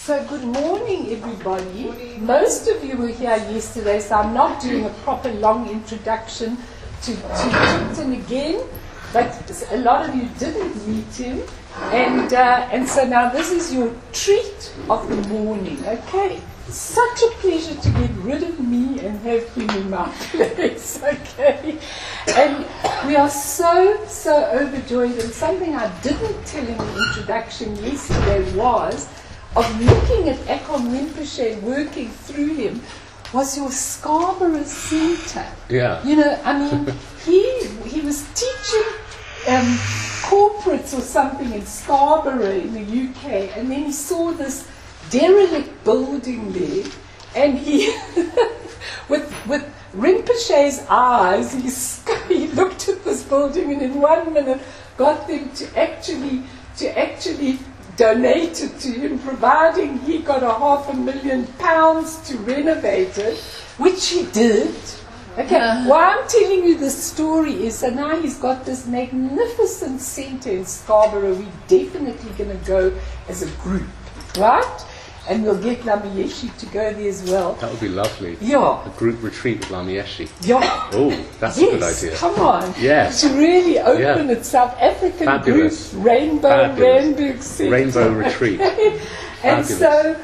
So good morning, everybody. Morning. Most of you were here yesterday, so I'm not doing a proper long introduction to Thubten again, but a lot of you didn't meet him, and so now this is your treat of the morning, okay? Such a pleasure to get rid of me and have him in my place, okay? And we are so overjoyed, and something I didn't tell in the introduction yesterday was, of looking at Ekon Rinpoche working through him, was your Scarborough Centre. Yeah. You know, I mean, he was teaching corporates or something in Scarborough in the UK, and then he saw this derelict building there, and he, with Rinpoche's eyes, he looked at this building, and in 1 minute got them to actually donate it to him, providing he got £500,000 to renovate it, which he did. Okay, why I'm telling you this story is, so now he's got this magnificent centre in Scarborough. We're definitely going to go as a group, right? And we'll get Lamieshi to go there as well. That would be lovely. Yeah. A group retreat with Lamieshi. Yeah. Oh, that's a good idea. Come on. Yes. To really open it, South African Fabulous. group, Rainbow Randburg Centre. Rainbow retreat. and so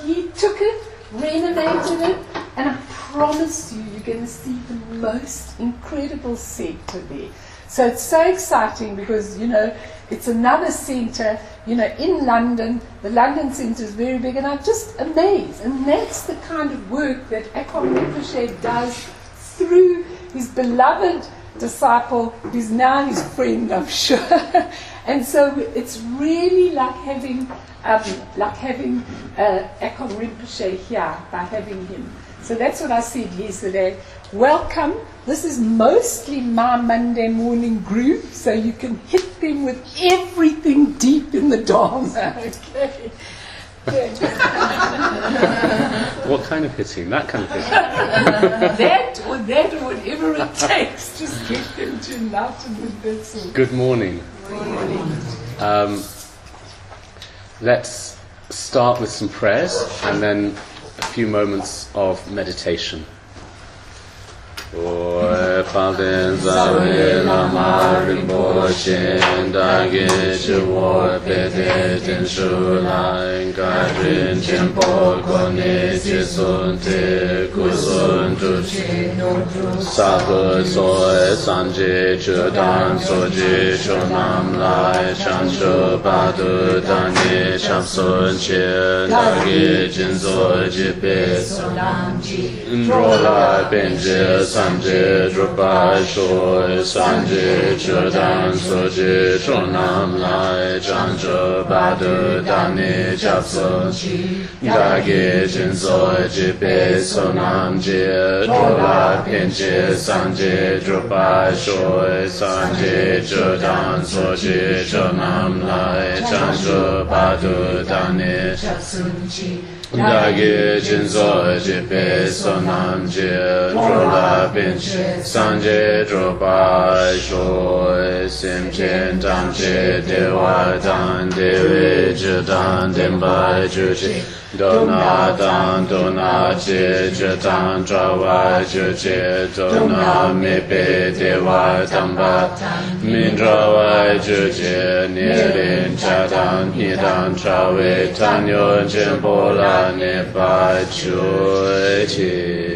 he took it, renovated it, and I promise you, you're going to see the most incredible centre there. So it's so exciting because, you know, it's another centre, you know, in London. The London centre is very big, and I'm just amazed. And that's the kind of work that Ekon Rinpoche does through his beloved disciple, who's now his friend, I'm sure. And so it's really like having Ekon Rinpoche here by having him. So that's what I said yesterday. Welcome. This is mostly my Monday morning group, so you can hit them with everything deep in the Dharma. Okay. What kind of hitting? That kind of hitting? that or whatever it takes. Just get them to enlightenment. That's all. Good morning. Good morning. Let's start with some prayers and then a few moments of meditation. Oye Palen Zave Lama Rinpoche Dage Chiwo Pede Ten Shulai Garin Chenpo Kone Jisun Te Kusun Tuchi Sahe Soe Sanje Chudan Soji Chonam Lai Chancho Padu Dani Chapsun Che Dage Jinzo Jipe Ndrola Benje Sanje Drupa Shoy Sanje Chudan Soji Chonam Lai Chancho Badu Dani Chapsun Dage Jinzo Jipe Sonam Je Drola Penje Sanje Drupa Shoy Sanje Chudan Soji Chonam Lai Chancho Badu Dani Chapsun Dage Jinzo Jipe Sonam Je Drola Pinche Sanje Dropa Shoy Sim Chen Tam Che Dewa Dan Dewe Judan Demba Juji Dona Dan Dona Che Judan Trawa Juji Dona Mepe Dewa Damba Min Trawa Juji Nirin Chadan Hidan Trawe Tanyo Jembola Nepa Chuchi.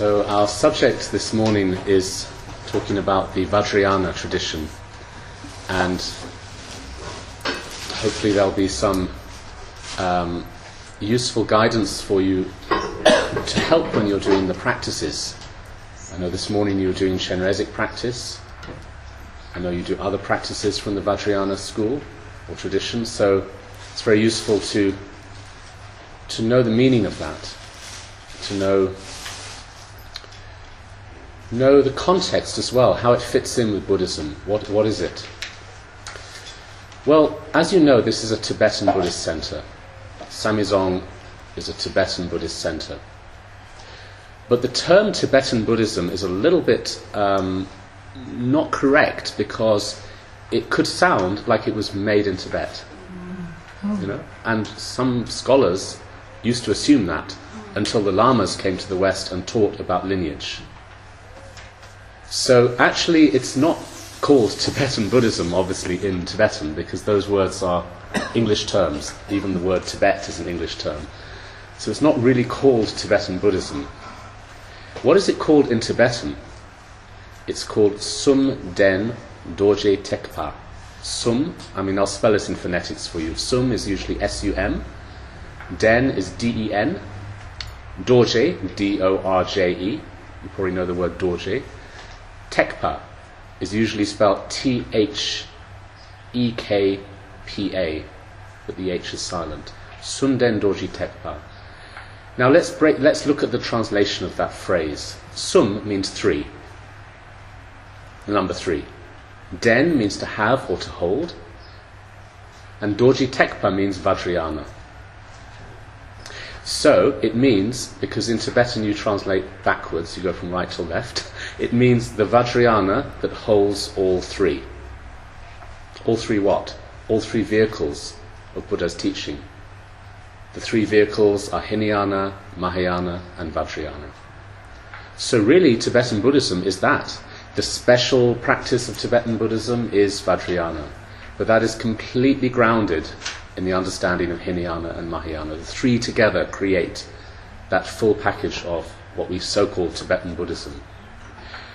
So our subject this morning is talking about the Vajrayana tradition, and hopefully there'll be some useful guidance for you to help when you're doing the practices. I know this morning you were doing Shenrezig practice, I know you do other practices from the Vajrayana school or tradition, so it's very useful to know the meaning of that, to know the context as well, how it fits in with Buddhism. What is it? Well, as you know, this is a Tibetan Buddhist center. Samizong is a Tibetan Buddhist center. But the term Tibetan Buddhism is a little bit not correct, because it could sound like it was made in Tibet. You know? And some scholars used to assume that until the Lamas came to the West and taught about lineage. So actually it's not called Tibetan Buddhism, obviously, in Tibetan, because those words are English terms. Even the word Tibet is an English term. So it's not really called Tibetan Buddhism. What is it called in Tibetan? It's called Sum Den Dorje Tekpa. Sum, I'll spell it in phonetics for you. Sum is usually S-U-M. Den is D-E-N. Dorje, D-O-R-J-E. You probably know the word Dorje. Tekpa is usually spelled T-H-E-K-P-A, but the H is silent. Sunden Dorji Tekpa. Now let's look at the translation of that phrase. Sum means 3. The number 3. Den means to have or to hold. And Dorji Tekpa means Vajrayana. So it means, because in Tibetan you translate backwards, you go from right to left, it means the Vajrayana that holds all 3. All 3 what? All 3 vehicles of Buddha's teaching. The 3 vehicles are Hinayana, Mahayana and Vajrayana. So really Tibetan Buddhism is that. The special practice of Tibetan Buddhism is Vajrayana. But that is completely grounded in the understanding of Hinayana and Mahayana. The 3 together create that full package of what we so-call Tibetan Buddhism.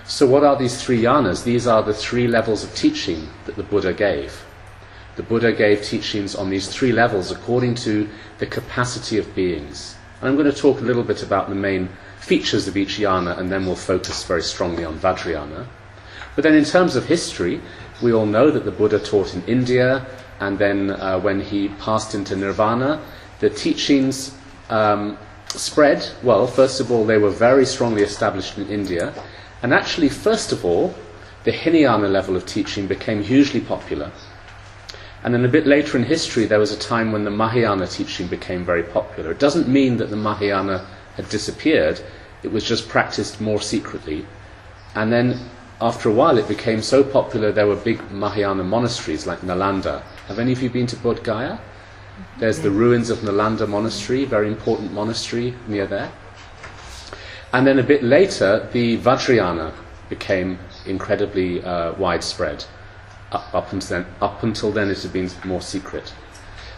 So what are these 3 yanas? These are the 3 levels of teaching that the Buddha gave. The Buddha gave teachings on these 3 levels according to the capacity of beings. And I'm going to talk a little bit about the main features of each yana, and then we'll focus very strongly on Vajrayana. But then in terms of history, we all know that the Buddha taught in India, and then when he passed into nirvana, the teachings spread. Well, first of all, they were very strongly established in India, and actually, first of all, the Hinayana level of teaching became hugely popular. And then a bit later in history, there was a time when the Mahayana teaching became very popular. It doesn't mean that the Mahayana had disappeared, it was just practiced more secretly. And then after a while it became so popular there were big Mahayana monasteries like Nalanda. Have any of you been to Bodh Gaya? There's the ruins of Nalanda Monastery, very important monastery near there. And then a bit later the Vajrayana became incredibly widespread. Up until then it had been more secret.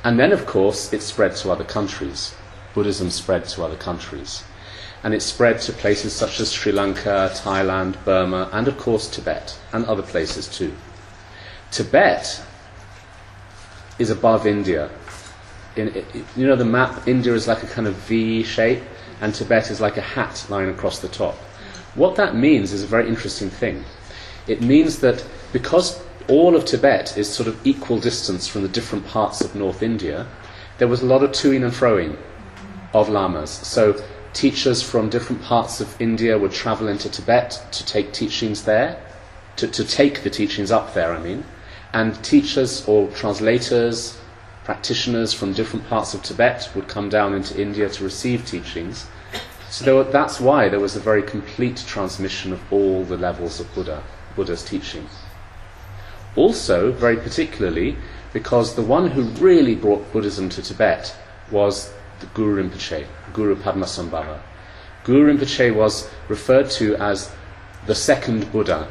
And then of course it spread to other countries. Buddhism spread to other countries. And it spread to places such as Sri Lanka, Thailand, Burma, and of course Tibet, and other places too. Tibet is above India. You know the map, India is like a kind of V shape, and Tibet is like a hat lying across the top. What that means is a very interesting thing. It means that because all of Tibet is sort of equal distance from the different parts of North India, there was a lot of toing and froing of lamas. So teachers from different parts of India would travel into Tibet to take teachings there, to take the teachings up there, and teachers or translators, practitioners from different parts of Tibet would come down into India to receive teachings. So that's why there was a very complete transmission of all the levels of Buddha's teaching. Also, very particularly, because the one who really brought Buddhism to Tibet was the Guru Rinpoche, Guru Padmasambhava. Guru Rinpoche was referred to as the second Buddha,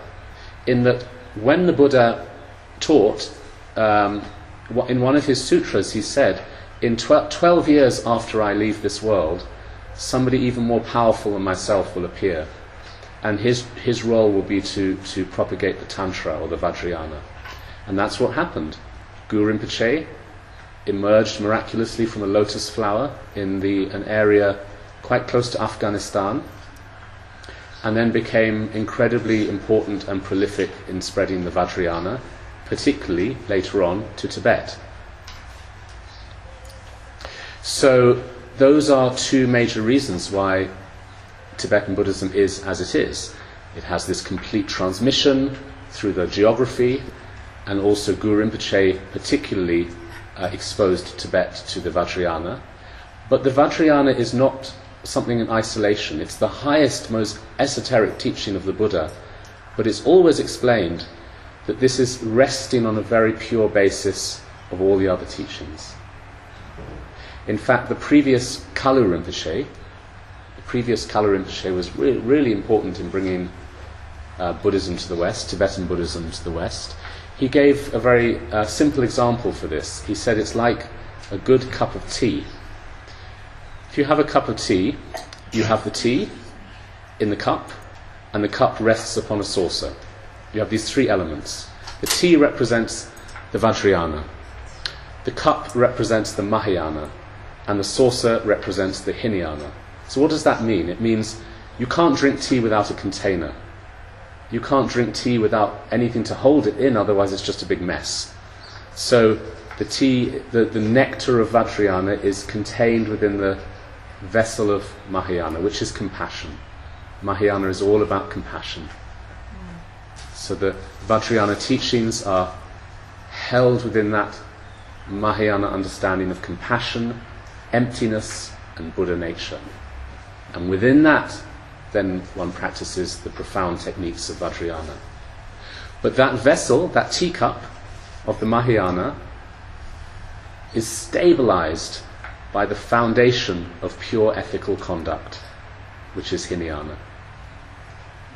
in that when the Buddha taught, in one of his sutras he said, in 12 years after I leave this world, somebody even more powerful than myself will appear, and his role will be to propagate the Tantra or the Vajrayana. And that's what happened. Guru Rinpoche emerged miraculously from a lotus flower in an area quite close to Afghanistan, and then became incredibly important and prolific in spreading the Vajrayana, particularly later on to Tibet. So those are two major reasons why Tibetan Buddhism is as it is. It has this complete transmission through the geography, and also Guru Rinpoche particularly exposed Tibet to the Vajrayana. But the Vajrayana is not something in isolation. It's the highest, most esoteric teaching of the Buddha, but it's always explained that this is resting on a very pure basis of all the other teachings. In fact, the previous Kalu Rinpoche was really important in bringing Buddhism to the West, Tibetan Buddhism to the West. He gave a very simple example for this. He said it's like a good cup of tea. If you have a cup of tea, you have the tea in the cup, and the cup rests upon a saucer. You have these three elements. The tea represents the Vajrayana, the cup represents the Mahayana, and the saucer represents the Hinayana. So what does that mean? It means you can't drink tea without a container. You can't drink tea without anything to hold it in, otherwise it's just a big mess. So the tea, the nectar of Vajrayana is contained within the vessel of Mahayana, which is compassion. Mahayana is all about compassion. So the Vajrayana teachings are held within that Mahayana understanding of compassion, emptiness, and Buddha nature. And within that, then one practices the profound techniques of Vajrayana. But that vessel, that teacup of the Mahayana, is stabilized by the foundation of pure ethical conduct, which is Hinayana.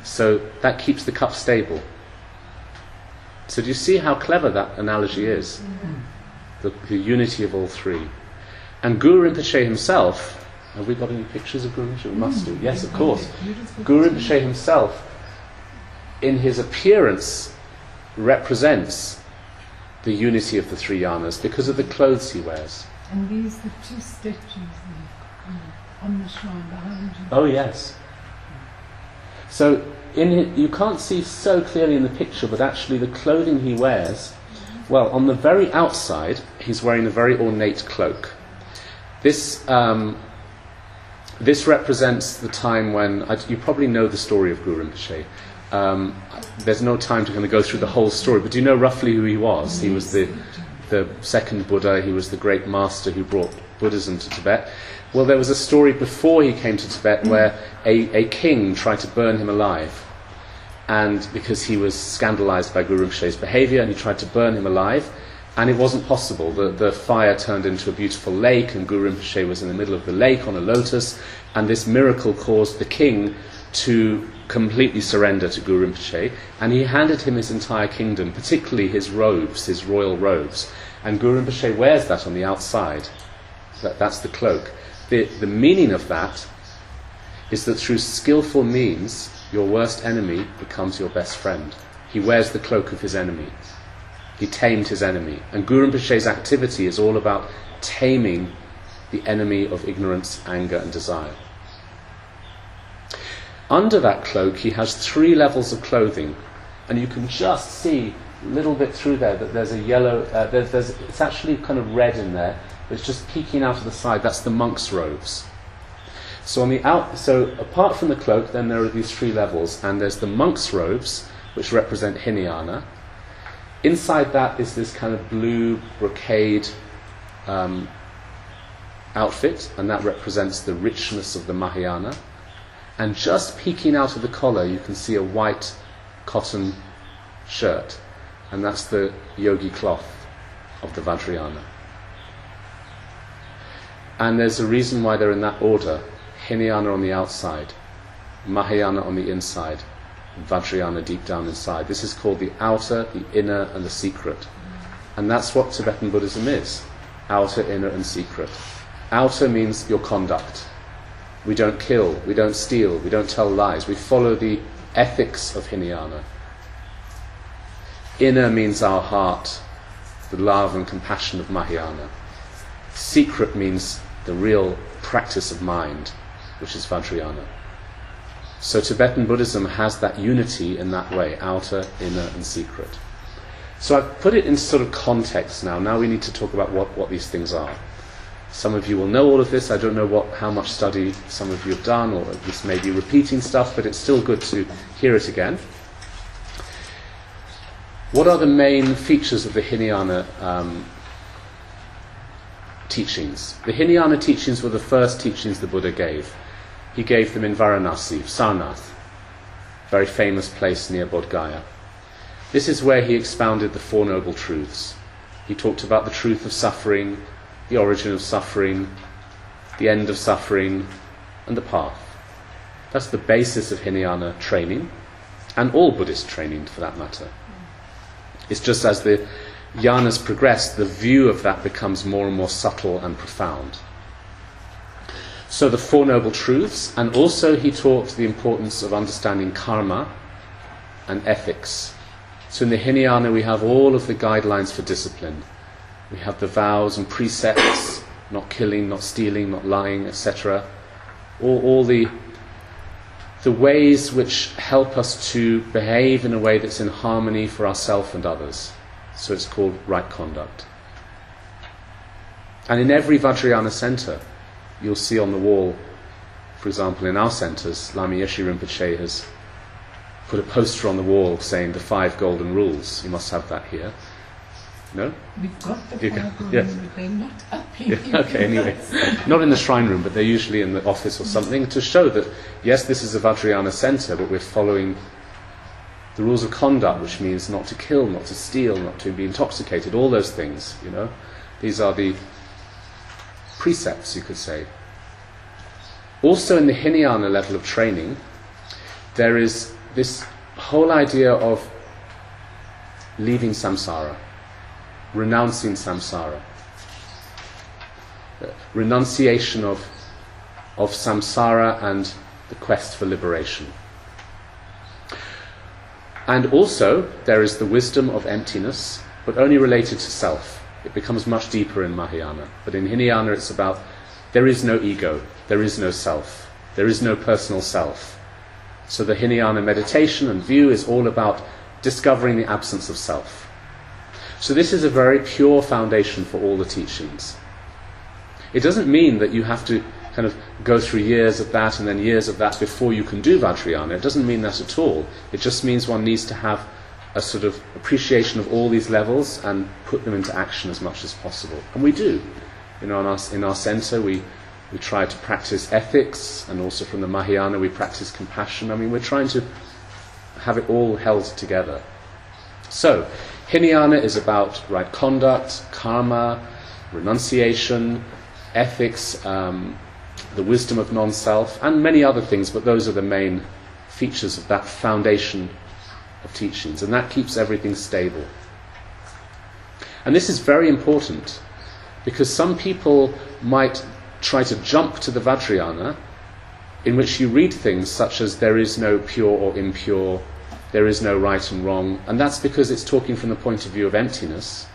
So that keeps the cup stable. So do you see how clever that analogy is? The unity of all three. And Guru Rinpoche himself, have we got any pictures of Guru Rinpoche? We must do. Yes, of course. Guru Rinpoche himself, in his appearance, represents the unity of the three yanas because of the clothes he wears. And these are the two statues on the shrine behind you. Oh, yes. So you can't see so clearly in the picture, but actually the clothing he wears, well, on the very outside, he's wearing a very ornate cloak. This represents the time when, you probably know the story of Guru Rinpoche. There's no time to kind of go through the whole story, but do you know roughly who he was? He was the second Buddha. He was the great master who brought Buddhism to Tibet. Well, there was a story before he came to Tibet where a king tried to burn him alive, and because he was scandalized by Guru Rinpoche's behavior, and he tried to burn him alive, and it wasn't possible. The fire turned into a beautiful lake, and Guru Rinpoche was in the middle of the lake on a lotus, and this miracle caused the king to completely surrender to Guru Rinpoche, and he handed him his entire kingdom, particularly his robes, his royal robes. And Guru Rinpoche wears that on the outside. That's the cloak. The meaning of that is that through skillful means, your worst enemy becomes your best friend. He wears the cloak of his enemy. He tamed his enemy. And Guru Rinpoche's activity is all about taming the enemy of ignorance, anger, and desire. Under that cloak, he has 3 levels of clothing. And you can just see a little bit through there that there's a yellow, it's actually kind of red in there, but it's just peeking out of the side. That's the monk's robes. So apart from the cloak, then there are these 3 levels, and there's the monk's robes, which represent Hinayana. Inside that is this kind of blue brocade outfit, and that represents the richness of the Mahayana. And just peeking out of the collar, you can see a white cotton shirt, and that's the yogi cloth of the Vajrayana. And there's a reason why they're in that order. Hinayana on the outside, Mahayana on the inside, Vajrayana deep down inside. This is called the outer, the inner, and the secret. And that's what Tibetan Buddhism is. Outer, inner, and secret. Outer means your conduct. We don't kill, we don't steal, we don't tell lies. We follow the ethics of Hinayana. Inner means our heart, the love and compassion of Mahayana. Secret means the real practice of mind, which is Vajrayana. So Tibetan Buddhism has that unity in that way, outer, inner and secret. So I've put it in sort of context now. Now we need to talk about what these things are. Some of you will know all of this. I don't know how much study some of you have done, or this may be repeating stuff, but it's still good to hear it again. What are the main features of the Hinayana teachings? The Hinayana teachings were the first teachings the Buddha gave. He gave them in Varanasi, Sarnath, very famous place near Bodh Gaya. This is where he expounded the Four Noble Truths. He talked about the truth of suffering, the origin of suffering, the end of suffering, and the path. That's the basis of Hinayana training, and all Buddhist training for that matter. It's just as the yanas progress, the view of that becomes more and more subtle and profound. So the Four Noble Truths, and also he taught the importance of understanding karma and ethics. So in the Hinayana we have all of the guidelines for discipline. We have the vows and precepts, not killing, not stealing, not lying, etc. All the ways which help us to behave in a way that's in harmony for ourselves and others. So it's called right conduct. And in every Vajrayana centre, you'll see on the wall, for example, in our centres, Lama Yeshe Rinpoche has put a poster on the wall saying the 5 golden rules. You must have that here. No? We've got the 5 golden yes. rules, they're not up here. Yeah, okay, anyway. Not in the shrine room, but they're usually in the office or something, to show that, yes, this is a Vajrayana centre, but we're following the rules of conduct, which means not to kill, not to steal, not to be intoxicated, all those things, you know. These are the precepts, you could say. Also in the Hinayana level of training, there is this whole idea of leaving samsara, renouncing samsara, renunciation of samsara and the quest for liberation. And also there is the wisdom of emptiness, but only related to self. It becomes much deeper in Mahayana. But in Hinayana it's about there is no ego, there is no self, there is no personal self. So the Hinayana meditation and view is all about discovering the absence of self. So this is a very pure foundation for all the teachings. It doesn't mean that you have to kind of go through years of that and then years of that before you can do Vajrayana. It doesn't mean that at all. It just means one needs to have a sort of appreciation of all these levels and put them into action as much as possible. And we do. You know, in our centre we try to practice ethics, and also from the Mahayana we practice compassion. I mean, we're trying to have it all held together. So, Hinayana is about right conduct, karma, renunciation, ethics, the wisdom of non-self, and many other things, but those are the main features of that foundation of teachings, and that keeps everything stable. And this is very important, because some people might try to jump to the Vajrayana, in which you read things such as there is no pure or impure, there is no right and wrong, and that's because it's talking from the point of view of emptiness.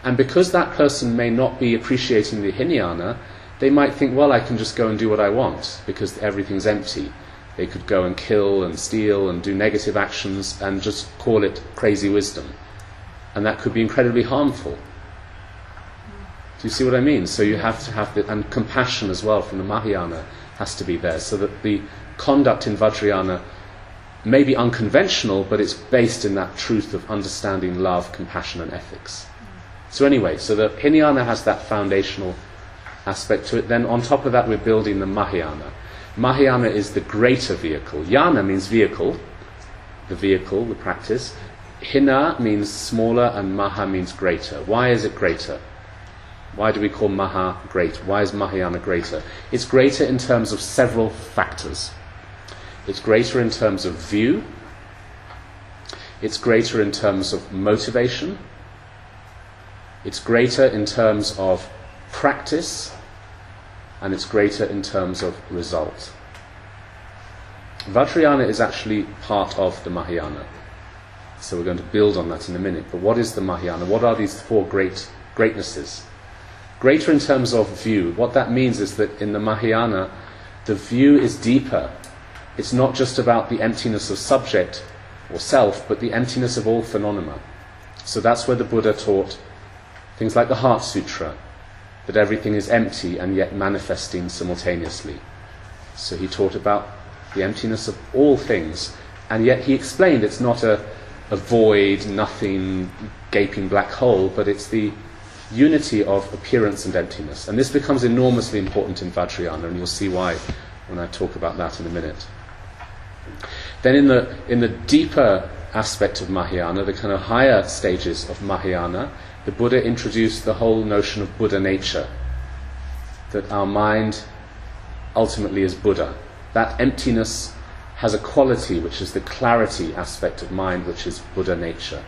And because that person may not be appreciating the Hinayana, they might think, well, I can just go and do what I want, because everything's empty. They could go and kill and steal and do negative actions and just call it crazy wisdom. And that could be incredibly harmful. Do you see what I mean? So you have to have and compassion as well from the Mahayana has to be there, so that the conduct in Vajrayana may be unconventional, but it's based in that truth of understanding love, compassion and ethics. So anyway, so the Hinayana has that foundational aspect to it. Then on top of that we're building the Mahayana. Mahayana is the greater vehicle. Yana means vehicle, the practice. Hina means smaller and Maha means greater. Why is it greater? Why do we call Maha great? Why is Mahayana greater? It's greater in terms of several factors. It's greater in terms of view. It's greater in terms of motivation. It's greater in terms of practice. And it's greater in terms of result. Vajrayana is actually part of the Mahayana. So we're going to build on that in a minute. But what is the Mahayana? What are these 4 greatnesses? Greater in terms of view. What that means is that in the Mahayana, the view is deeper It's not just about the emptiness of subject or self, but the emptiness of all phenomena. So that's where the Buddha taught things like the Heart Sutra, that everything is empty and yet manifesting simultaneously. So he taught about the emptiness of all things, and yet he explained it's not a void, nothing, gaping black hole, but it's the unity of appearance and emptiness. And this becomes enormously important in Vajrayana, and you'll see why when I talk about that in a minute. Then in the deeper aspect of Mahayana, the kind of higher stages of Mahayana, the Buddha introduced the whole notion of Buddha nature, that our mind ultimately is Buddha. That emptiness has a quality which is the clarity aspect of mind, which is Buddha nature.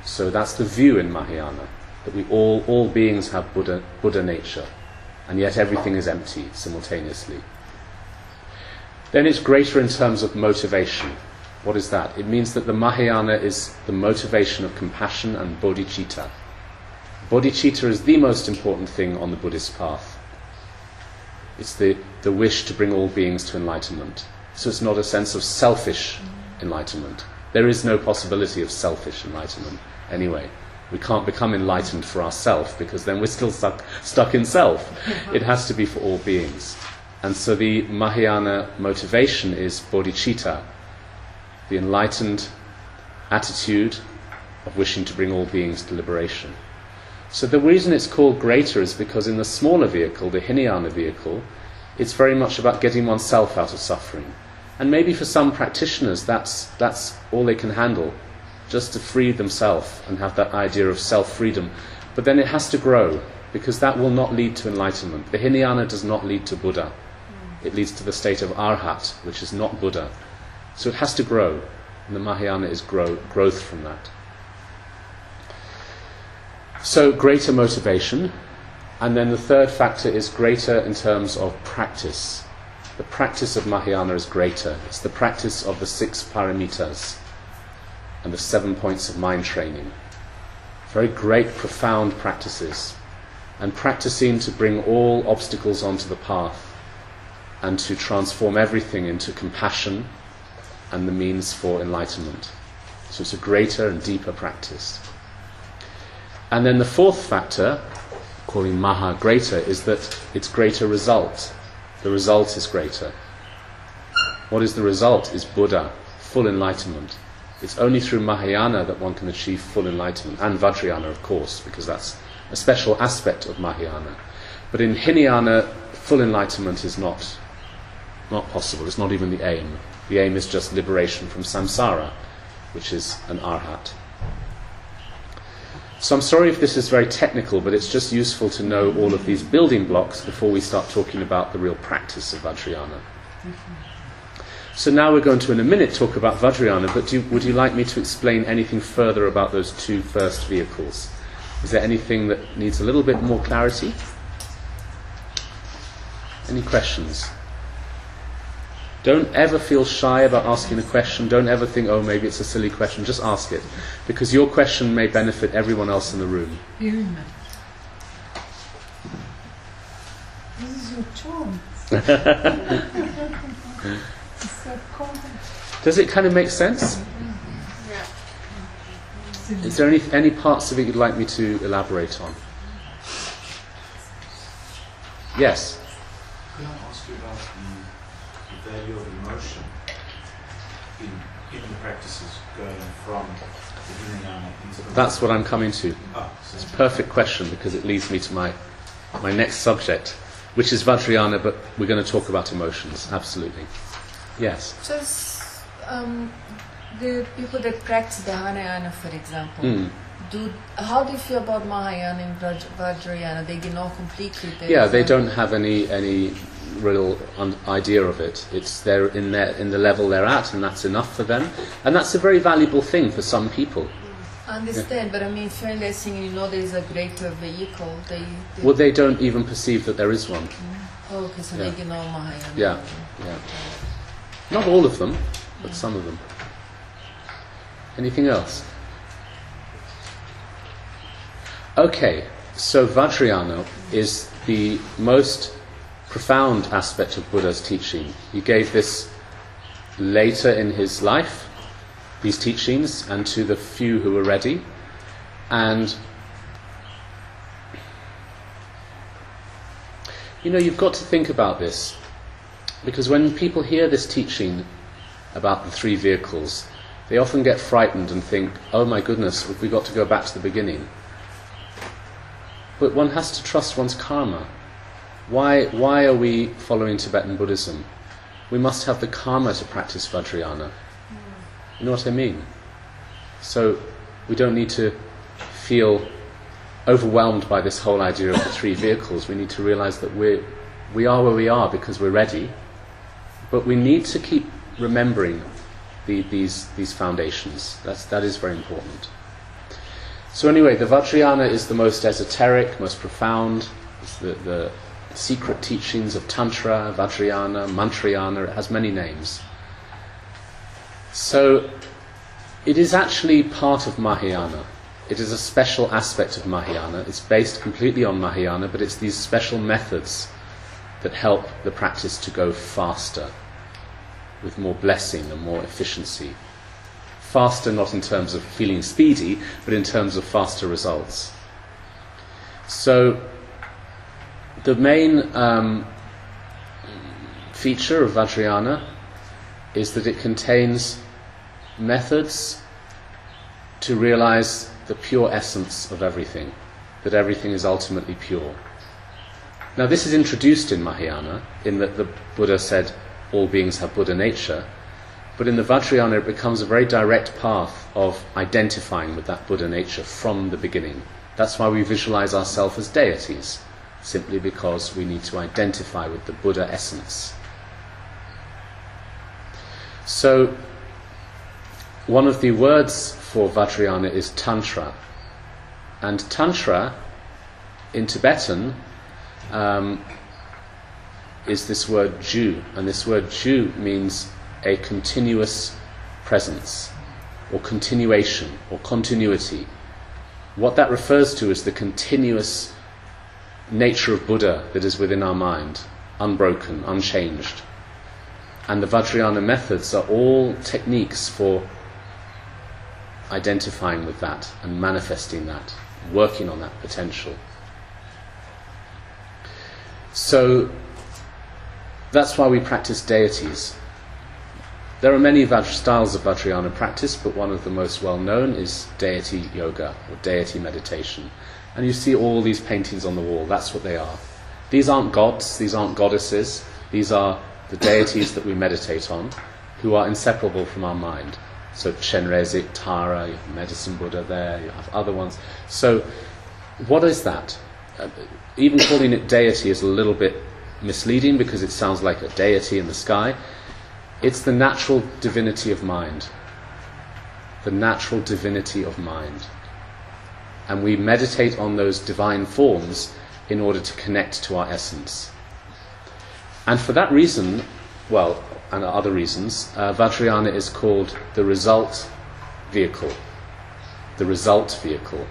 So that's the view in Mahayana, that we all beings have Buddha nature, and yet everything is empty simultaneously. Then it's greater in terms of motivation. What is that? It means that the Mahayana is the motivation of compassion and bodhicitta. Bodhicitta is the most important thing on the Buddhist path. It's the wish to bring all beings to enlightenment. So it's not a sense of selfish enlightenment. There is no possibility of selfish enlightenment anyway. We can't become enlightened for ourselves, because then we're still stuck in self. It has to be for all beings. And so the Mahayana motivation is bodhicitta, the enlightened attitude of wishing to bring all beings to liberation. So the reason it's called greater is because in the smaller vehicle, the Hinayana vehicle, it's very much about getting oneself out of suffering. And maybe for some practitioners that's all they can handle, just to free themselves and have that idea of self-freedom. But then it has to grow, because that will not lead to enlightenment. The Hinayana does not lead to Buddha. It leads to the state of Arhat, which is not Buddha. So it has to grow, and the Mahayana is growth from that. So greater motivation, and then the third factor is greater in terms of practice. The practice of Mahayana is greater. It's the practice of the 6 paramitas and the 7 points of mind training. Very great, profound practices, and practicing to bring all obstacles onto the path and to transform everything into compassion and the means for enlightenment. So it's a greater and deeper practice. And then the fourth factor, calling Maha greater, is that it's greater result. The result is greater. What is the result? Is Buddha, full enlightenment. It's only through Mahayana that one can achieve full enlightenment, and Vajrayana, of course, because that's a special aspect of Mahayana. But in Hinayana, full enlightenment is not possible. It's not even the aim. The aim is just liberation from samsara, which is an arhat. So I'm sorry if this is very technical, but it's just useful to know all of these building blocks before we start talking about the real practice of Vajrayana. So now we're going to, in a minute, talk about Vajrayana, but would you like me to explain anything further about those 2 first vehicles? Is there anything that needs a little bit more clarity? Any questions? Don't ever feel shy about asking a question. Don't ever think, oh, maybe it's a silly question. Just ask it, because your question may benefit everyone else in the room. Very much. This is your chance. So Does it kind of make sense? Yeah. Is there any parts of it you'd like me to elaborate on? Yes? Can I ask you about the value of emotion in the practices going from the Hinayana into the... That's what I'm coming to. So It's a perfect question, because it leads me to my next subject, which is Vajrayana, but we're going to talk about emotions, absolutely. Yes? Just the people that practice the Hinayana, for example, how do you feel about Mahayana and Vajrayana? They ignore completely the... They don't have any real idea of it. It's they're in the level they're at, and that's enough for them. And that's a very valuable thing for some people. I understand, but I mean, if you're in that thing, there's a greater vehicle, Well, they don't even perceive that there is one. Oh, okay, so they ignore Mahayana. Yeah. Not all of them, but some of them. Anything else? Okay, so Vajrayana is the most profound aspect of Buddha's teaching. He gave this later in his life, these teachings, and to the few who were ready. And you've got to think about this, because when people hear this teaching about the three vehicles, they often get frightened and think, oh my goodness, we've got to go back to the beginning. But one has to trust one's karma. Why are we following Tibetan Buddhism? We must have the karma to practice Vajrayana. You know what I mean? So we don't need to feel overwhelmed by this whole idea of the three vehicles. We need to realize that we are where we are because we're ready, but we need to keep remembering these foundations. That is very important. So anyway, the Vajrayana is the most esoteric, most profound. It's the secret teachings of Tantra, Vajrayana, Mantrayana. It has many names. So it is actually part of Mahayana. It is a special aspect of Mahayana. It's based completely on Mahayana, but it's these special methods that help the practice to go faster, with more blessing and more efficiency. Faster not in terms of feeling speedy, but in terms of faster results. So the main feature of Vajrayana is that it contains methods to realize the pure essence of everything, that everything is ultimately pure. Now this is introduced in Mahayana, in that the Buddha said all beings have Buddha nature, but in the Vajrayana it becomes a very direct path of identifying with that Buddha nature from the beginning. That's why we visualize ourselves as deities, simply because we need to identify with the Buddha essence. So one of the words for Vajrayana is Tantra. And Tantra, in Tibetan, is this word Ju. And this word Ju means a continuous presence, or continuation, or continuity. What that refers to is the continuous nature of Buddha that is within our mind, unbroken, unchanged. And the Vajrayana methods are all techniques for identifying with that and manifesting that, working on that potential. So that's why we practice deities. There are many styles of Vajrayana practice, but one of the most well-known is deity yoga, or deity meditation. And you see all these paintings on the wall, that's what they are. These aren't gods, these aren't goddesses, these are the deities that we meditate on, who are inseparable from our mind. So Chenrezig, Tara, you have Medicine Buddha there, you have other ones. So what is that? Even calling it deity is a little bit misleading because it sounds like a deity in the sky. It's the natural divinity of mind. The natural divinity of mind. And we meditate on those divine forms in order to connect to our essence. And for that reason, well, and other reasons, Vajrayana is called the result vehicle. The result vehicle.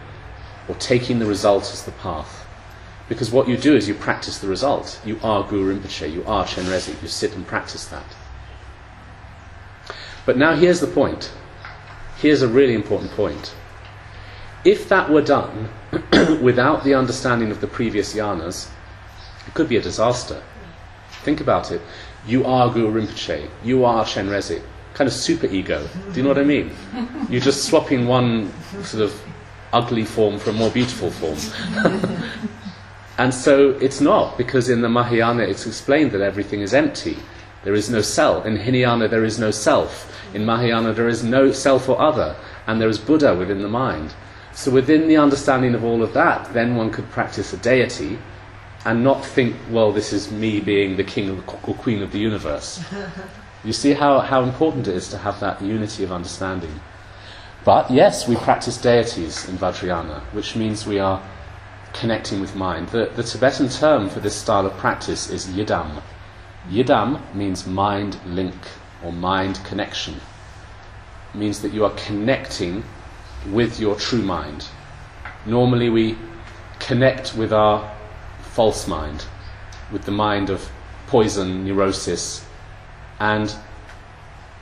Or taking the result as the path. Because what you do is you practice the result. You are Guru Rinpoche, you are Chenrezig, you sit and practice that. But now here's the point. Here's a really important point. If that were done without the understanding of the previous yanas, it could be a disaster. Think about it. You are Guru Rinpoche, you are Chenrezig, kind of super ego. Do you know what I mean? You're just swapping one sort of ugly form for a more beautiful form. And so it's not, because in the Mahayana it's explained that everything is empty. There is no self. In Hinayana there is no self. In Mahayana there is no self or other. And there is Buddha within the mind. So within the understanding of all of that, then one could practice a deity and not think, well, this is me being the king or queen of the universe. You see how important it is to have that unity of understanding. But yes, we practice deities in Vajrayana, which means we are connecting with mind. The Tibetan term for this style of practice is yidam. Yidam means mind link or mind connection. It means that you are connecting with your true mind. Normally we connect with our false mind. with the mind of poison, neurosis. And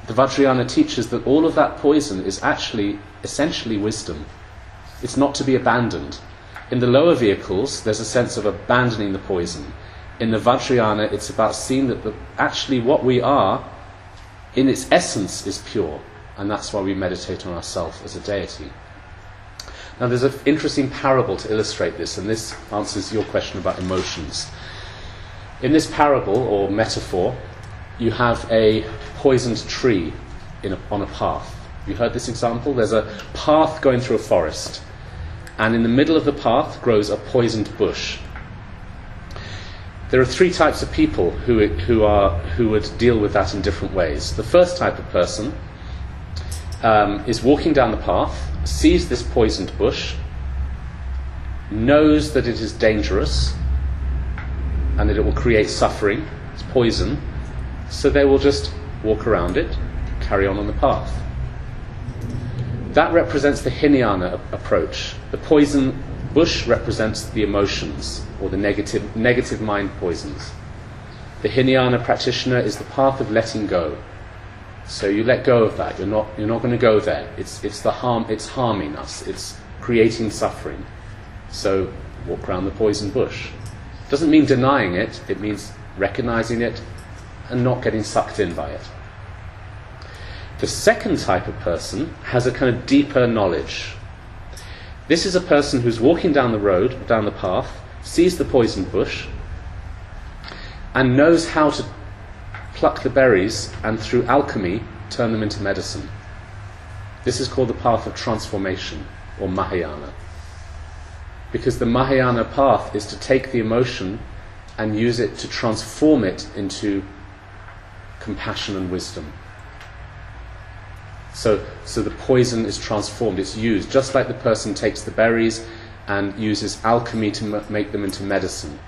the Vajrayana teaches that all of that poison is actually essentially wisdom. It's not to be abandoned. In the lower vehicles, there's a sense of abandoning the poison. In the Vajrayana, it's about seeing that actually what we are, in its essence, is pure. And that's why we meditate on ourselves as a deity. Now there's an interesting parable to illustrate this, and this answers your question about emotions. In this parable, or metaphor, you have a poisoned tree on a path. You heard this example? There's a path going through a forest, and in the middle of the path grows a poisoned bush. There are three types of people who would deal with that in different ways. The first type of person is walking down the path, sees this poisoned bush, knows that it is dangerous and that it will create suffering, it's poison, so they will just walk around it, carry on the path. That represents the Hinayana approach. The poison bush represents the emotions, or the negative mind poisons. The Hinayana practitioner is the path of letting go. So you let go of that. You're not going to go there. It's harming us. It's creating suffering. So walk around the poison bush. Doesn't mean denying it. It means recognizing it and not getting sucked in by it. The second type of person has a kind of deeper knowledge. This is a person who's walking down the road, down the path, sees the poison bush, and knows how to pluck the berries and through alchemy turn them into medicine. This is called the path of transformation, or Mahayana. Because the Mahayana path is to take the emotion and use it to transform it into compassion and wisdom. So the poison is transformed, it's used, just like the person takes the berries and uses alchemy to make them into medicine.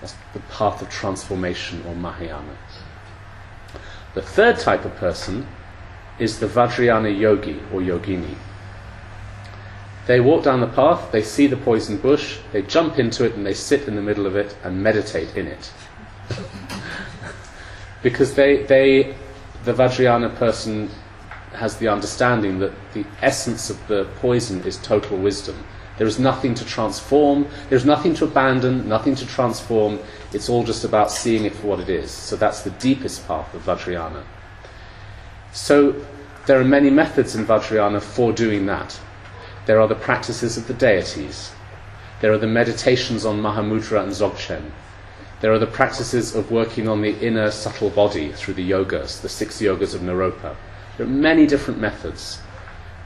That's the path of transformation, or Mahayana. The third type of person is the Vajrayana yogi, or yogini. They walk down the path, they see the poison bush, they jump into it and they sit in the middle of it and meditate in it. Because the Vajrayana person has the understanding that the essence of the poison is total wisdom. There is nothing to transform, there's nothing to abandon, nothing to transform. It's all just about seeing it for what it is. So that's the deepest path of Vajrayana. So there are many methods in Vajrayana for doing that. There are the practices of the deities. There are the meditations on Mahamudra and Dzogchen. There are the practices of working on the inner subtle body through the yogas, the 6 yogas of Naropa. There are many different methods.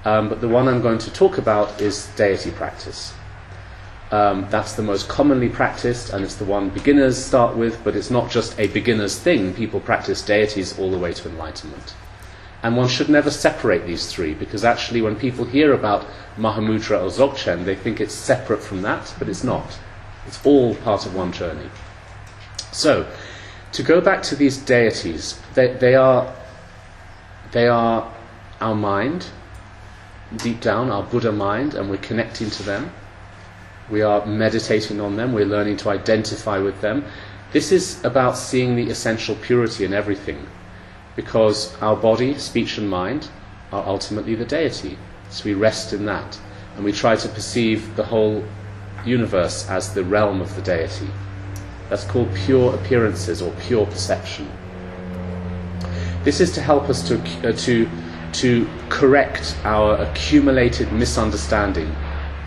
But the one I'm going to talk about is deity practice. That's the most commonly practiced, and it's the one beginners start with, but it's not just a beginner's thing. People practice deities all the way to enlightenment. And one should never separate these three, because actually when people hear about Mahamudra or Dzogchen, they think it's separate from that, but it's not. It's all part of one journey. So, to go back to these deities, they are our mind, deep down, our Buddha mind, and we're connecting to them. We are meditating on them, we're learning to identify with them. This is about seeing the essential purity in everything, because our body, speech and mind are ultimately the deity. So we rest in that, and we try to perceive the whole universe as the realm of the deity. That's called pure appearances, or pure perception. This is to help us to correct our accumulated misunderstanding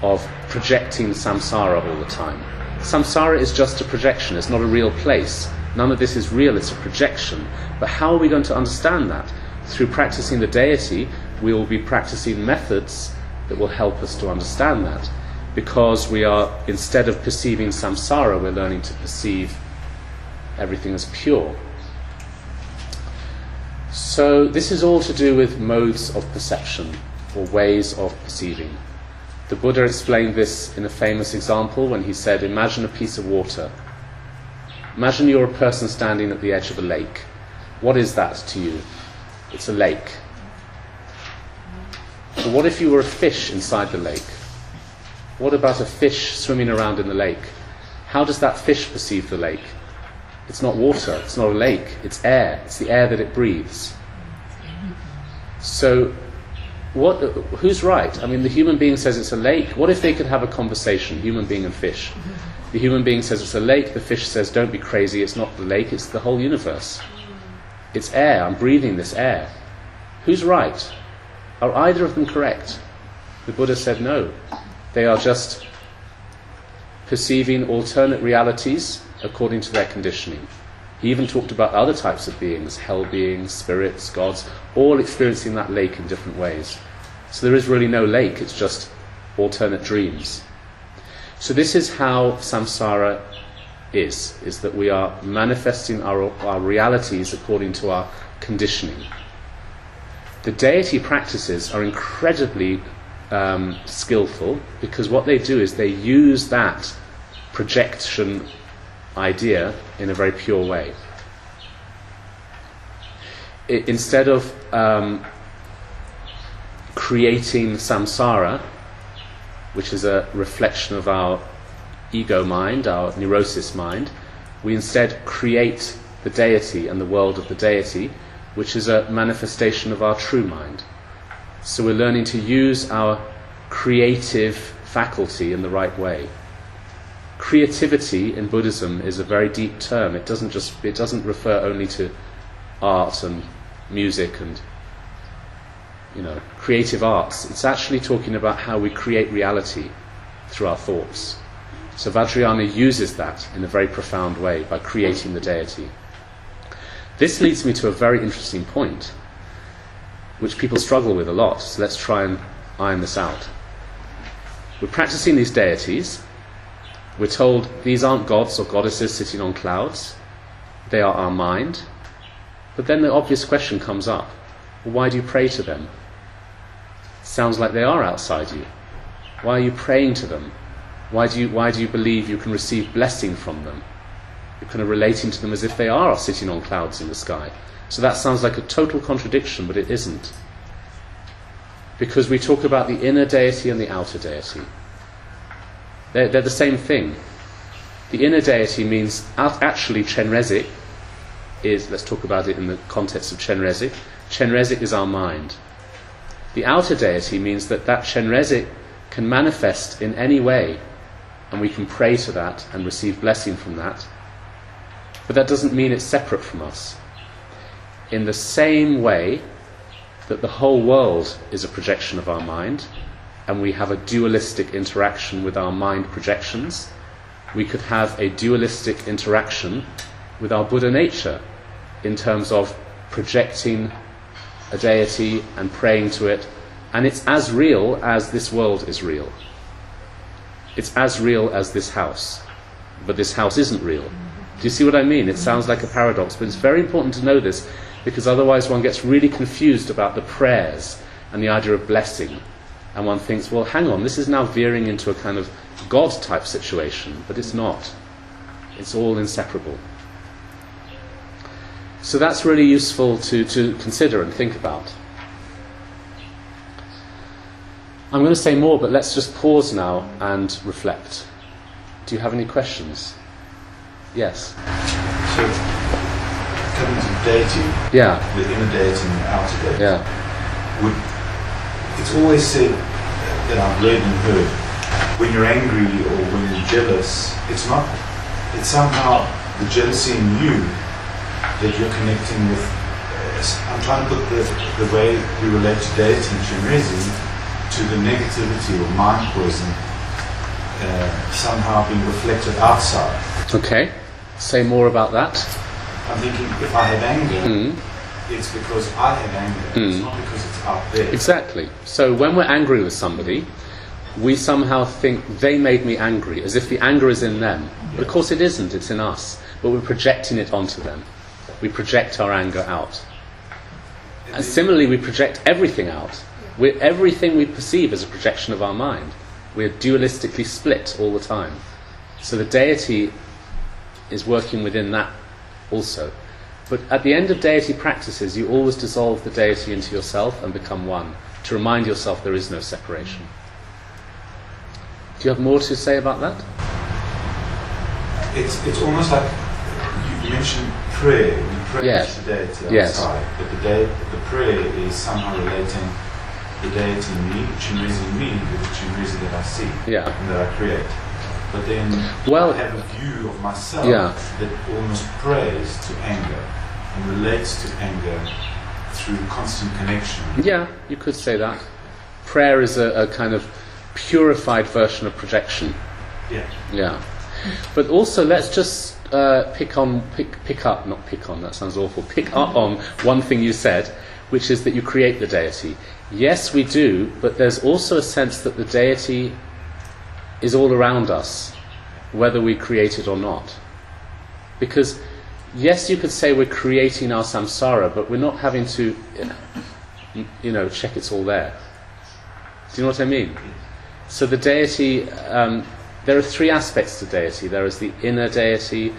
of projecting samsara all the time. Samsara is just a projection, it's not a real place. None of this is real, it's a projection. But how are we going to understand that? Through practicing the deity, we will be practicing methods that will help us to understand that. Because we are, instead of perceiving samsara, we're learning to perceive everything as pure. So this is all to do with modes of perception, or ways of perceiving. The Buddha explained this in a famous example when he said, imagine a piece of water. Imagine you're a person standing at the edge of a lake. What is that to you? It's a lake. But what if you were a fish inside the lake? What about a fish swimming around in the lake? How does that fish perceive the lake? It's not water, it's not a lake, it's air. It's the air that it breathes. So, who's right? I mean, the human being says it's a lake. What if they could have a conversation, human being and fish? The human being says it's a lake, the fish says, don't be crazy, it's not the lake, it's the whole universe. It's air, I'm breathing this air. Who's right? Are either of them correct? The Buddha said no. They are just perceiving alternate realities according to their conditioning. He even talked about other types of beings, hell beings, spirits, gods, all experiencing that lake in different ways. So there is really no lake, it's just alternate dreams. So this is how samsara is that we are manifesting our realities according to our conditioning. The deity practices are incredibly skillful, because what they do is they use that projection idea in a very pure way. Instead of creating samsara, which is a reflection of our ego mind, our neurosis mind, we instead create the deity and the world of the deity, which is a manifestation of our true mind. So we're learning to use our creative faculty in the right way. Creativity in Buddhism is a very deep term. It doesn't refer only to art and music and creative arts. It's actually talking about how we create reality through our thoughts. So Vajrayana uses that in a very profound way by creating the deity. This leads me to a very interesting point, which people struggle with a lot. So let's try and iron this out. We're practicing these deities. We're told these aren't gods or goddesses sitting on clouds. They are our mind. But then the obvious question comes up. Well, why do you pray to them? Sounds like they are outside you. Why are you praying to them? Why do you believe you can receive blessing from them? You're kind of relating to them as if they are sitting on clouds in the sky. So that sounds like a total contradiction, but it isn't. Because we talk about the inner deity and the outer deity. They're the same thing. The inner deity means actually Chenrezig is, let's talk about it in the context of Chenrezig. Chenrezig is our mind. The outer deity means that Chenrezig can manifest in any way, and we can pray to that and receive blessing from that. But that doesn't mean it's separate from us. In the same way that the whole world is a projection of our mind, and we have a dualistic interaction with our mind projections, we could have a dualistic interaction with our Buddha nature in terms of projecting a deity and praying to it, and it's as real as this world is real. It's as real as this house, but this house isn't real. Do you see what I mean? It sounds like a paradox, but it's very important to know this, because otherwise one gets really confused about the prayers and the idea of blessing, and one thinks, well, hang on, this is now veering into a kind of God-type situation, but it's not. It's all inseparable. So that's really useful to consider and think about. I'm going to say more, but let's just pause now and reflect. Do you have any questions? Yes? So, coming to deity, the inner deity and the outer deity, it's always said that I've read and heard, when you're angry or when you're jealous, it's somehow the jealousy in you that you're connecting with. I'm trying to put the way we relate to deity and Chenrezig to the negativity or mind poison somehow being reflected outside. Okay, say more about that. I'm thinking if I have anger, it's because I have anger. It's not because it's out there. Exactly. So when we're angry with somebody, we somehow think they made me angry, as if the anger is in them. But of course it isn't, it's in us. But we're projecting it onto them. We project our anger out. And similarly, we project everything out. Everything we perceive is a projection of our mind. We're dualistically split all the time. So the deity is working within that also. But at the end of deity practices, you always dissolve the deity into yourself and become one, to remind yourself there is no separation. Do you have more to say about that? It's almost like You mentioned prayer. We pray Yes. to the deity Yes. outside, but the prayer is somehow relating the deity in me, Chinese in me, with the Chinese that I see Yeah. and that I create. But then Well, I have a view of myself Yeah. that almost prays to anger and relates to anger through constant connection. Yeah, you could say that. Prayer is a kind of purified version of projection. Yeah. Yeah. But also, let's just pick up on one thing you said, which is that you create the deity. Yes, we do, but there's also a sense that the deity is all around us, whether we create it or not. Because, yes, you could say we're creating our samsara, but we're not having to, check it's all there. Do you know what I mean? So the deity, there are three aspects to deity. There is the inner deity,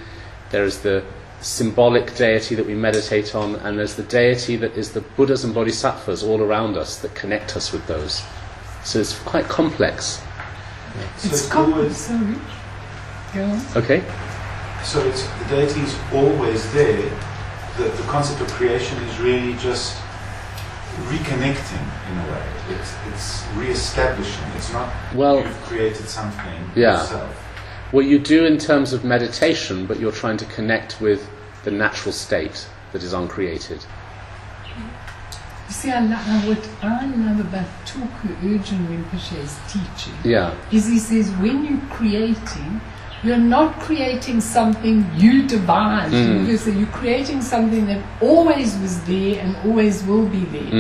there is the symbolic deity that we meditate on, and there's the deity that is the Buddhas and Bodhisattvas all around us that connect us with those. So it's quite complex. So It's always, complex, sorry. Go on. Okay? so it's, the deity is always there. The concept of creation is really just reconnecting in a way. It's re-establishing. It's not you've created something yourself. Well, you do in terms of meditation, but you're trying to connect with the natural state that is uncreated. You see, what I love about Tulku Urgyen Rinpoche's teaching is he says when you're creating, you're not creating something you devised. You're creating something that always was there and always will be there.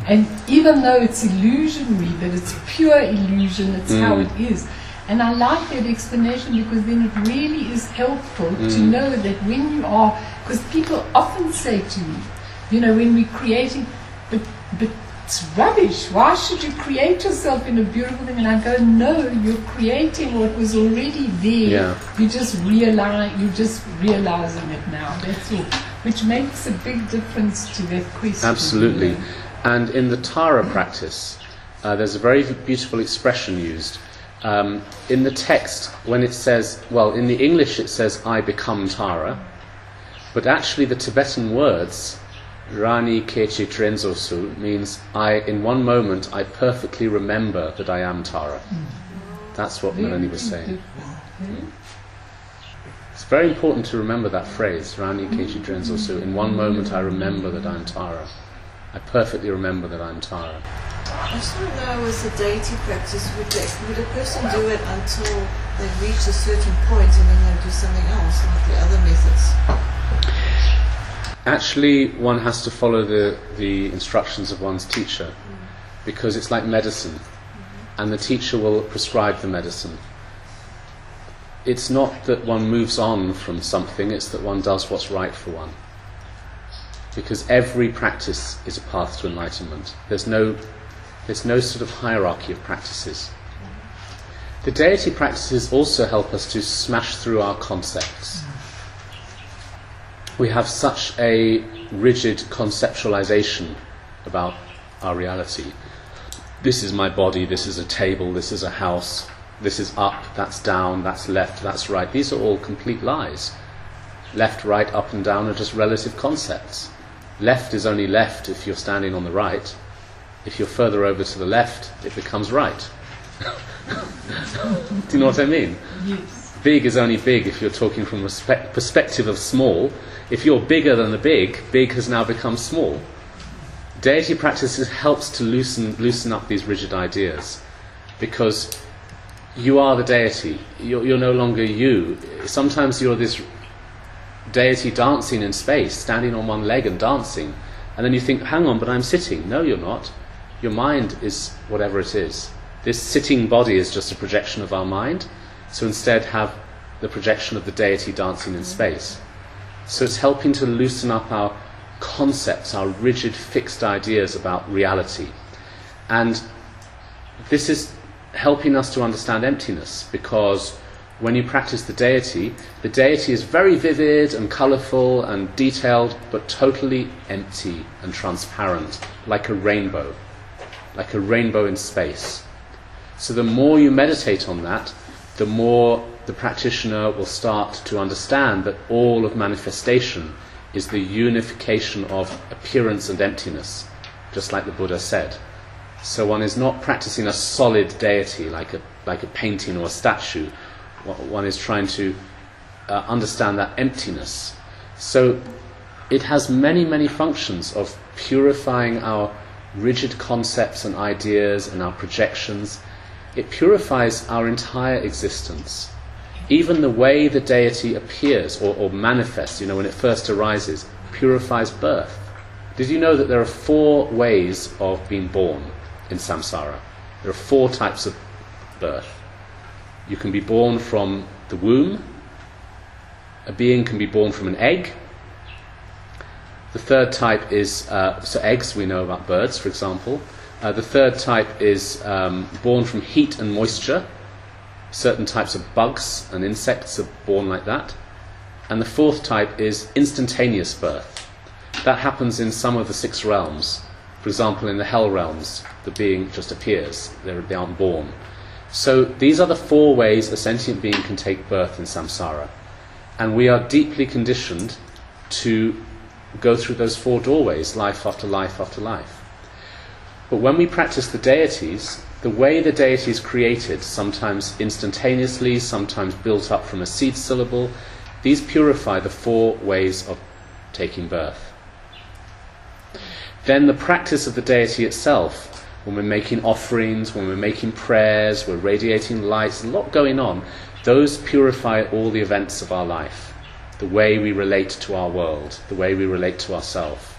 And even though it's illusionary, but it's pure illusion, it's how it is. And I like that explanation because then it really is helpful to know that when you are, because people often say to me, when we're creating, but it's rubbish. Why should you create yourself in a beautiful thing? And I go, no, you're creating what was already there. You're just realizing it now. That's all. Which makes a big difference to that question. Absolutely. And in the Tara practice, there's a very beautiful expression used. In the text, when it says, in the English it says, I become Tara, but actually the Tibetan words, Rani Kechi Trenzosu, means in one moment I perfectly remember that I am Tara. That's what Melanie was saying. It's very important to remember that phrase, Rani Kechi Trenzosu. In one moment I remember that I'm Tara. I perfectly remember that I'm Tara. I just want to know, with the deity practice, would a person do it until they've reached a certain point and then they do something else, like the other methods? Actually, one has to follow the instructions of one's teacher, because it's like medicine, and the teacher will prescribe the medicine. It's not that one moves on from something, it's that one does what's right for one. Because every practice is a path to enlightenment. There's no sort of hierarchy of practices. The deity practices also help us to smash through our concepts. We have such a rigid conceptualization about our reality. This is my body, this is a table, this is a house, this is up, that's down, that's left, that's right. These are all complete lies. Left, right, up and down are just relative concepts. Left is only left if you're standing on the right. If you're further over to the left, it becomes right. Do you know what I mean? Yes. Big is only big if you're talking from a perspective of small. If you're bigger than the big has now become small. Deity practices helps to loosen up these rigid ideas, because you are the deity. You're no longer you. Sometimes you're this deity dancing in space, standing on one leg and dancing, and then you think, hang on, but I'm sitting. No, you're not. Your mind is whatever it is. This sitting body is just a projection of our mind, so instead have the projection of the deity dancing in space. So it's helping to loosen up our concepts, our rigid, fixed ideas about reality. And this is helping us to understand emptiness, because when you practice the deity is very vivid and colourful and detailed, but totally empty and transparent, like a rainbow in space. So the more you meditate on that, the more the practitioner will start to understand that all of manifestation is the unification of appearance and emptiness, just like the Buddha said. So one is not practicing a solid deity like a painting or a statue. One is trying to understand that emptiness. So it has many, many functions of purifying our rigid concepts and ideas and our projections. It purifies our entire existence. Even the way the deity appears or manifests, when it first arises, purifies birth. Did you know that there are 4 ways of being born in samsara? There are 4 types of birth. You can be born from the womb. A being can be born from an egg. The third type is, so eggs we know about birds, for example. The third type is born from heat and moisture. Certain types of bugs and insects are born like that. And the fourth type is instantaneous birth. That happens in some of the 6 realms. For example, in the hell realms, the being just appears. They aren't born. So these are the 4 ways a sentient being can take birth in samsara. And we are deeply conditioned to go through those 4 doorways, life after life after life. But when we practice the deities, the way the deity is created, sometimes instantaneously, sometimes built up from a seed syllable, these purify the 4 ways of taking birth. Then the practice of the deity itself, when we're making offerings, when we're making prayers, we're radiating lights, a lot going on, those purify all the events of our life, the way we relate to our world, the way we relate to ourselves.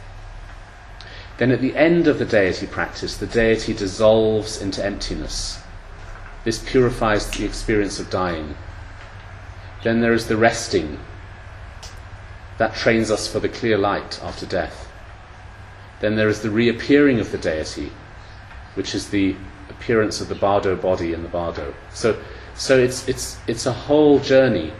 Then at the end of the deity practice, the deity dissolves into emptiness. This purifies the experience of dying. Then there is the resting. That trains us for the clear light after death. Then there is the reappearing of the deity, which is the appearance of the bardo body in the bardo. So it's a whole journey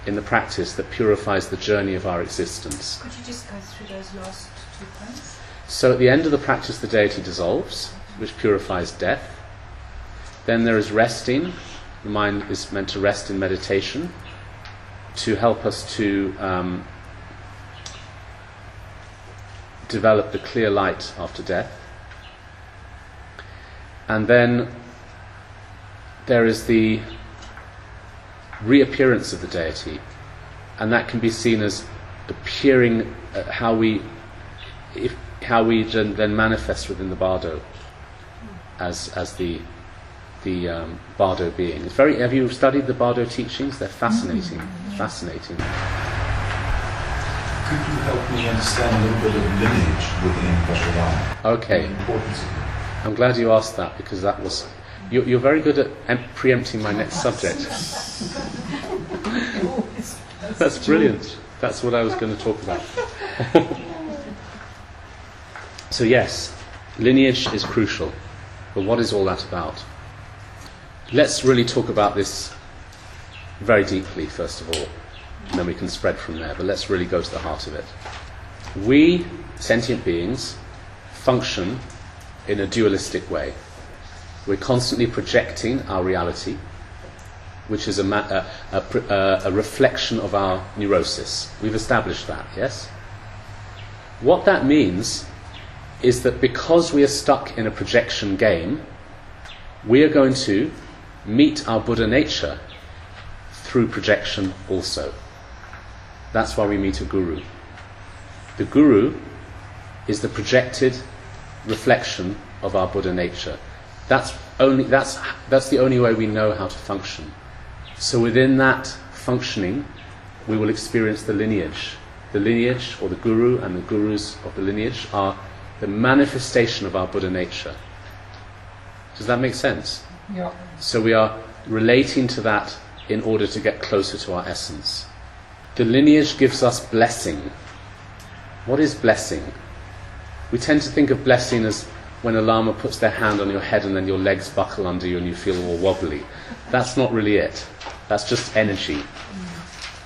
in the practice that purifies the journey of our existence. Could you just go through those last 2 points? So at the end of the practice, the deity dissolves, which purifies death. Then there is resting. The mind is meant to rest in meditation to help us to develop the clear light after death. And then there is the reappearance of the deity, and that can be seen as appearing, how we then manifest within the bardo as the bardo being. It's very. Have you studied the bardo teachings? They're fascinating. Fascinating. Could you help me understand a little bit of lineage within Vajrayana? Okay. The importance of it. I'm glad you asked that, because that was. You're very good at preempting my next subject. That's brilliant. That's what I was going to talk about. So yes, lineage is crucial. But what is all that about? Let's really talk about this very deeply, first of all, and then we can spread from there. But let's really go to the heart of it. We, sentient beings, function in a dualistic way. We're constantly projecting our reality, which is a reflection of our neurosis. We've established that, yes? What that means is that because we are stuck in a projection game, we are going to meet our Buddha nature through projection also. That's why we meet a guru. The guru is the projected reflection of our Buddha nature. That's the only way we know how to function. So within that functioning, we will experience the lineage. The lineage, or the guru and the gurus of the lineage, are the manifestation of our Buddha nature. Does that make sense? Yeah. So we are relating to that in order to get closer to our essence. The lineage gives us blessing. What is blessing? We tend to think of blessing as when a lama puts their hand on your head and then your legs buckle under you and you feel all wobbly. That's not really it. That's just energy.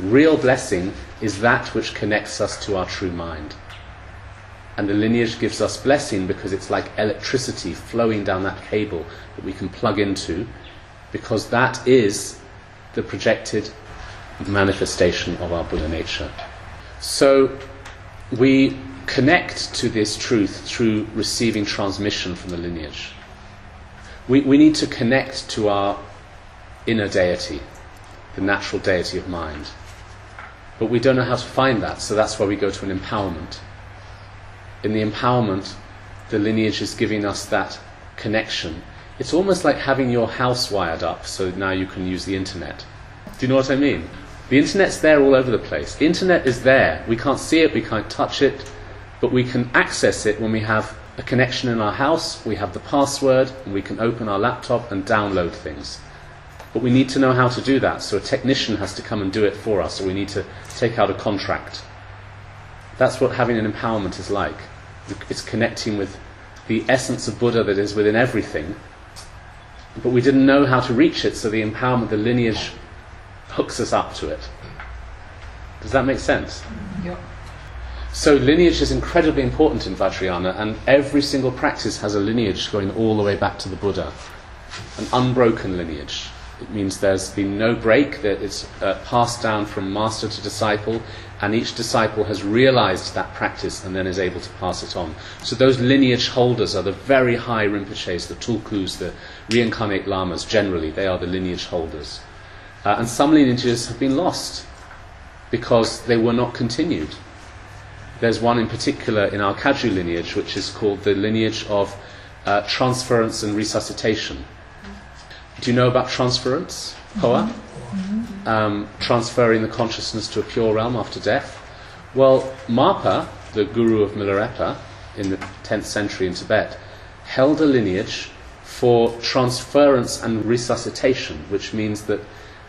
Real blessing is that which connects us to our true mind. And the lineage gives us blessing because it's like electricity flowing down that cable that we can plug into, because that is the projected manifestation of our Buddha nature. So we connect to this truth through receiving transmission from the lineage. We need to connect to our inner deity, the natural deity of mind. But we don't know how to find that, so that's why we go to an empowerment. In the empowerment, the lineage is giving us that connection. It's almost like having your house wired up, so now you can use the internet. Do you know what I mean? The internet's there all over the place. The internet is there. We can't see it, we can't touch it, but we can access it when we have a connection in our house, we have the password, and we can open our laptop and download things. But we need to know how to do that, so a technician has to come and do it for us, or we need to take out a contract. That's what having an empowerment is like. It's connecting with the essence of Buddha that is within everything, but we didn't know how to reach it, so the empowerment, the lineage, hooks us up to it. Does that make sense? Yeah. So lineage is incredibly important in Vajrayana, and every single practice has a lineage going all the way back to the Buddha. An unbroken lineage. It means there's been no break, that it's passed down from master to disciple, and each disciple has realized that practice and then is able to pass it on. So those lineage holders are the very high Rinpoches, the Tulkus, the reincarnate lamas generally. They are the lineage holders. And some lineages have been lost because they were not continued. There's one in particular in our Kagyu lineage which is called the lineage of transference and resuscitation. Do you know about transference, Hoa? Transferring the consciousness to a pure realm after death? Well, Marpa, the guru of Milarepa in the 10th century in Tibet, held a lineage for transference and resuscitation, which means that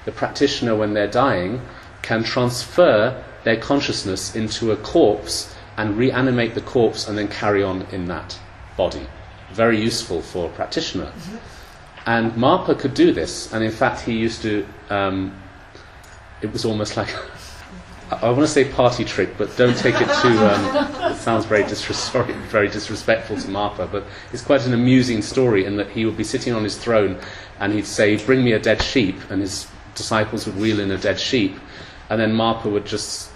the practitioner, when they're dying, can transfer their consciousness into a corpse and reanimate the corpse and then carry on in that body. Very useful for a practitioner. And Marpa could do this, and in fact he used to, it was almost like, I want to say party trick, but don't take it too, it sounds very disrespectful to Marpa, but it's quite an amusing story in that he would be sitting on his throne and he'd say, "Bring me a dead sheep," and his disciples would wheel in a dead sheep, and then Marpa would just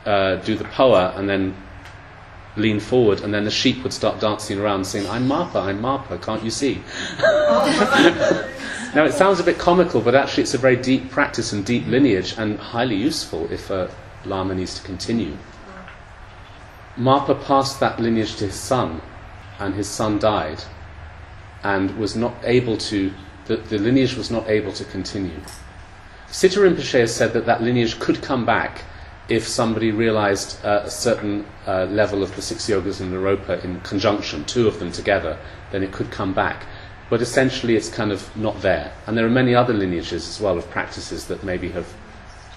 do the poa and then lean forward, and then the sheep would start dancing around saying, I'm Marpa, can't you see?" Now it sounds a bit comical, but actually it's a very deep practice and deep lineage, and highly useful if a Lama needs to continue. Marpa passed that lineage to his son, and his son died, and was not able to, the lineage was not able to continue. Siddha Rinpoche has said that that lineage could come back if somebody realized a certain level of the 6 yogas and Naropa in conjunction, 2 of them together, then it could come back. But essentially it's kind of not there. And there are many other lineages as well of practices that maybe have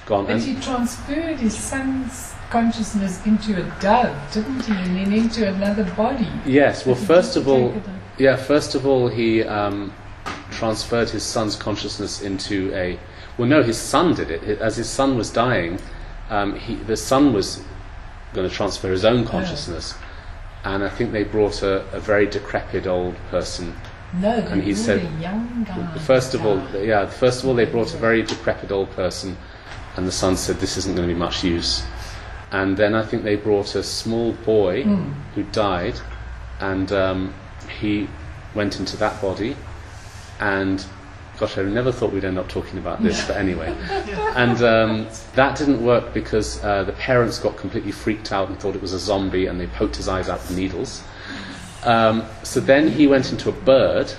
gone. But he transferred his son's consciousness into a dove, didn't he? And then into another body. Yes, well first of all he transferred his son's consciousness into a... Well no, his son did it. As his son was dying, the son was going to transfer his own consciousness, and I think they brought a very decrepit old person. No, and he said, a young guy. First of all, they brought a very decrepit old person, and the son said, "This isn't going to be much use." And then I think they brought a small boy who died, and he went into that body, and gosh, I never thought we'd end up talking about this, but anyway. And that didn't work because the parents got completely freaked out and thought it was a zombie, and they poked his eyes out with needles. So then he went into a bird.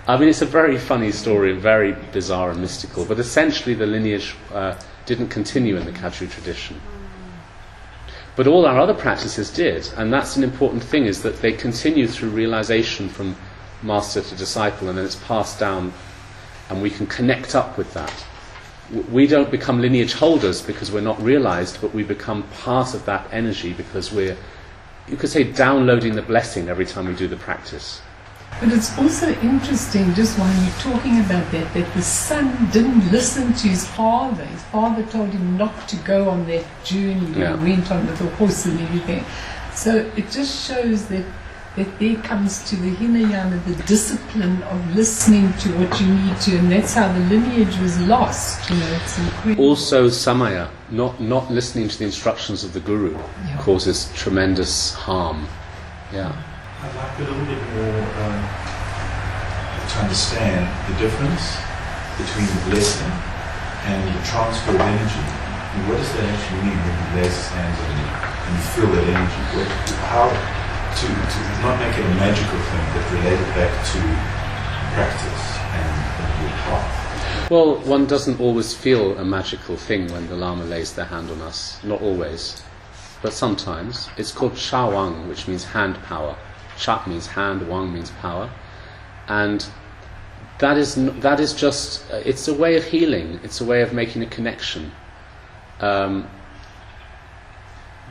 I mean, it's a very funny story, very bizarre and mystical, but essentially the lineage didn't continue in the Kagyu tradition. But all our other practices did, and that's an important thing, is that they continue through realization from master to disciple, and then it's passed down, and we can connect up with that. We don't become lineage holders because we're not realized, but we become part of that energy because we're, you could say, downloading the blessing every time we do the practice. But it's also interesting, just while you're talking about that the son didn't listen to his father. His father told him not to go on that journey. He went on with the horse and everything. So it just shows that that there comes to the Hinayana the discipline of listening to what you need to, and that's how the lineage was lost. It's incredible. Also, samaya, not listening to the instructions of the guru, causes tremendous harm. Yeah. I'd like a little bit more to understand the difference between the blessing and the transfer of energy. And what does that actually mean when you place his hands on you and you feel that energy? How to not make it a magical thing, but relate it back to practice and your path? Well, one doesn't always feel a magical thing when the Lama lays their hand on us. Not always. But sometimes. It's called Cha Wang, which means hand power. Cha means hand, Wang means power. And that is just, it's a way of healing. It's a way of making a connection. But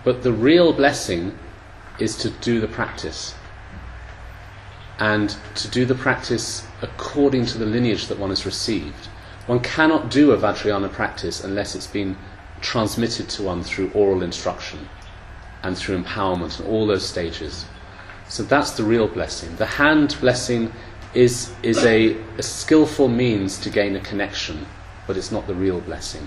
the real blessing is to do the practice. And to do the practice according to the lineage that one has received. One cannot do a Vajrayana practice unless it's been transmitted to one through oral instruction and through empowerment and all those stages. So that's the real blessing. The hand blessing is a skillful means to gain a connection, but it's not the real blessing.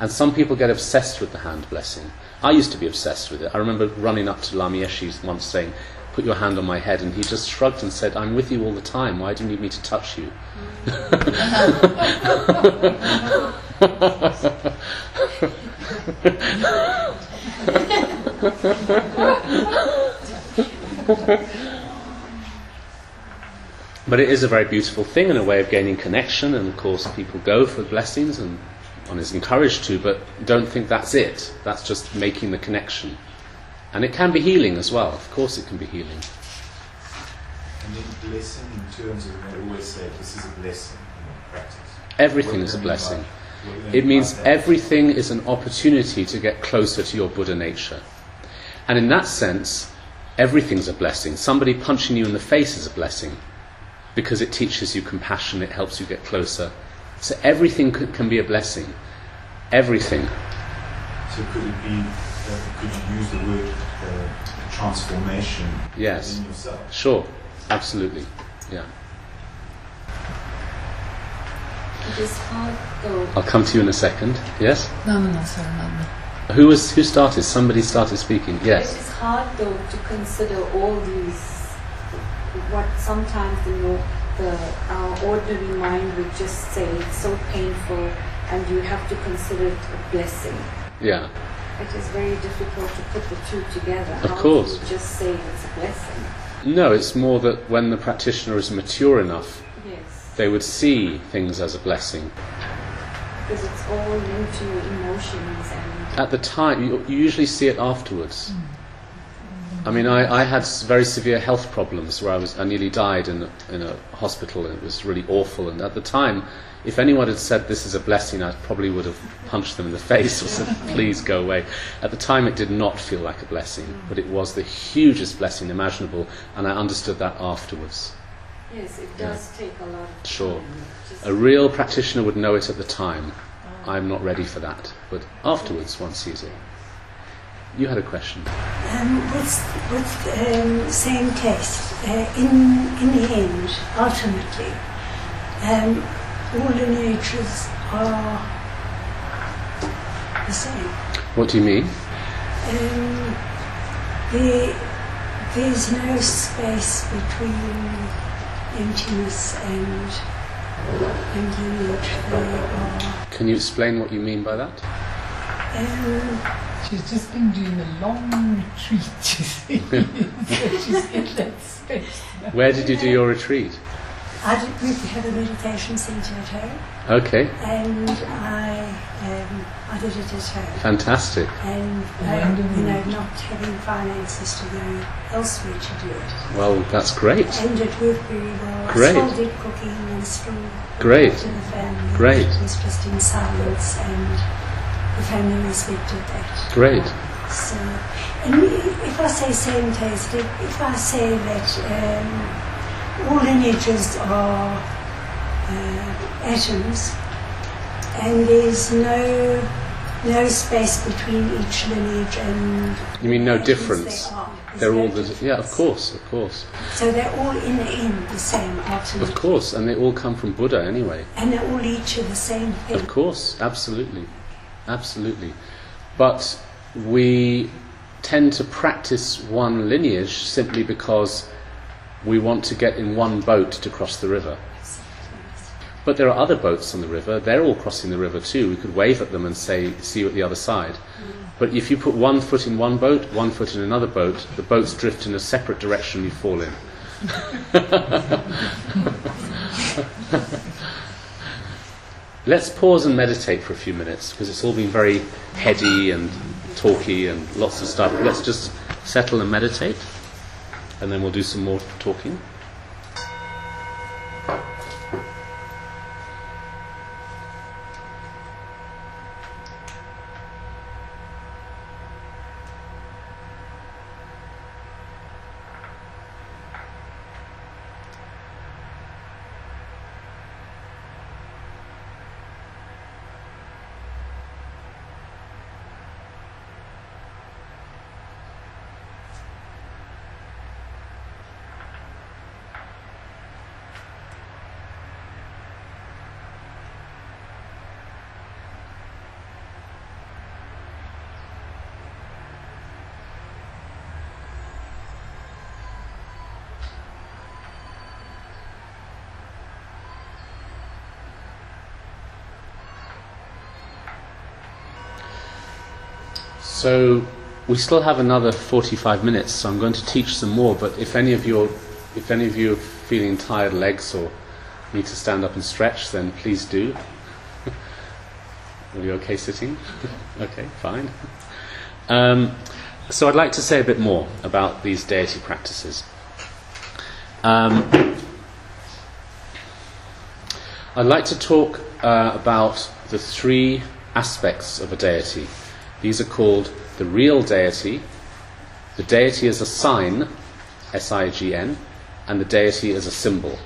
And some people get obsessed with the hand blessing. I used to be obsessed with it. I remember running up to Lama Yeshe once saying, "Put your hand on my head," and he just shrugged and said, "I'm with you all the time. Why do you need me to touch you?" But it is a very beautiful thing and a way of gaining connection, and of course people go for blessings and one is encouraged to, but don't think that's it. That's just making the connection. And it can be healing as well. Of course it can be healing. And then blessing in terms of, I always say, this is a blessing in practice. Everything is a blessing. It means everything is an opportunity to get closer to your Buddha nature. And in that sense, everything's a blessing. Somebody punching you in the face is a blessing, because it teaches you compassion, it helps you get closer. So everything can be a blessing. Everything. So could it be, could you use the word transformation yes. within yourself? Sure, absolutely. Yeah. It is hard though. I'll come to you in a second. Yes? No, sorry, no. Who started? Somebody started speaking. Yes. It is hard though to consider all these, what sometimes our ordinary mind would just say it's so painful and you have to consider it a blessing. Yeah. It is very difficult to put the two together. Of course. How do you just say it's a blessing? No, it's more that when the practitioner is mature enough, Yes. they would see things as a blessing. Because it's all linked to your emotions and... At the time, you usually see it afterwards. I mean, I had very severe health problems where I nearly died in a hospital, and it was really awful. And at the time, if anyone had said this is a blessing, I probably would have punched them in the face or said, "Please go away." At the time, it did not feel like a blessing, but it was the hugest blessing imaginable, and I understood that afterwards. Yes, it does take a lot of Sure. time. Just A real practitioner would know it at the time. I'm not ready for that, but afterwards one sees it. You had a question. With same taste, in the end, ultimately, all lineages are the same. What do you mean? There's no space between emptiness and lineage. They are. Can you explain what you mean by that? She's just been doing a long retreat, you see. So she's in that space. Where did you do your retreat? We have a meditation centre at home, Okay, and I did it at home. fantastic. And not having finances to go elsewhere to do it. Well, that's great. And it worked very well. Great. I still did cooking and still Great. looked after the family. Great. It was just in silence, and the family respected that. Great. So, and if I say same taste, if I say that all lineages are atoms, and there's no space between each lineage and... You mean no atoms, difference? they are. They're all of course. So they're all in the same ultimate. Of course, and they all come from Buddha anyway. And they all lead to the same thing. Of course, absolutely. But we tend to practice one lineage simply because we want to get in one boat to cross the river. But there are other boats on the river. They're all crossing the river too. We could wave at them and say, see you at the other side. But if you put one foot in one boat, one foot in another boat, the boats drift in a separate direction, you fall in. Let's pause and meditate for a few minutes, because it's all been very heady and talky and lots of stuff. Let's just settle and meditate, and then we'll do some more talking. So we still have another 45 minutes, so I'm going to teach some more, but if any of you are feeling tired legs or need to stand up and stretch, then please do. Are you okay sitting? Okay, fine. So I'd like to say a bit more about these deity practices. I'd like to talk about the three aspects of a deity. These are called the real deity, the deity as a sign, S-I-G-N, and the deity as a symbol.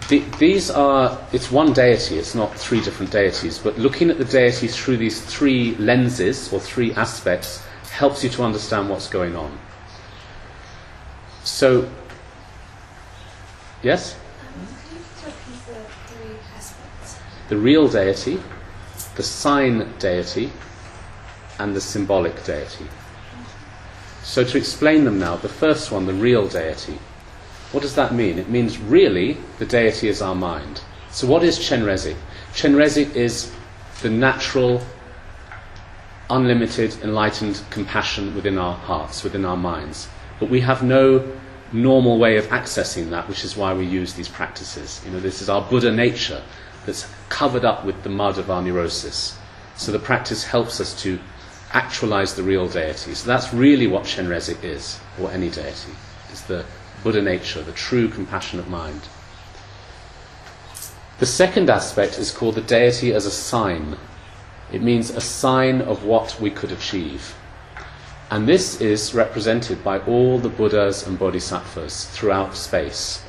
It's one deity, it's not three different deities, but looking at the deity through these three lenses, or three aspects, helps you to understand what's going on. So, yes? Can you repeat the three aspects? The real deity, the sign deity, and the symbolic deity. So to explain them now, the first one, the real deity. What does that mean? It means really the deity is our mind. So what is Chenrezig? Chenrezig is the natural, unlimited, enlightened compassion within our hearts, within our minds. But we have no normal way of accessing that, which is why we use these practices. This is our Buddha nature that's covered up with the mud of our neurosis. So the practice helps us to actualize the real deity. So that's really what Chenrezig is, or any deity. It's the Buddha nature, the true compassionate mind. The second aspect is called the deity as a sign. It means a sign of what we could achieve. And this is represented by all the Buddhas and Bodhisattvas throughout space.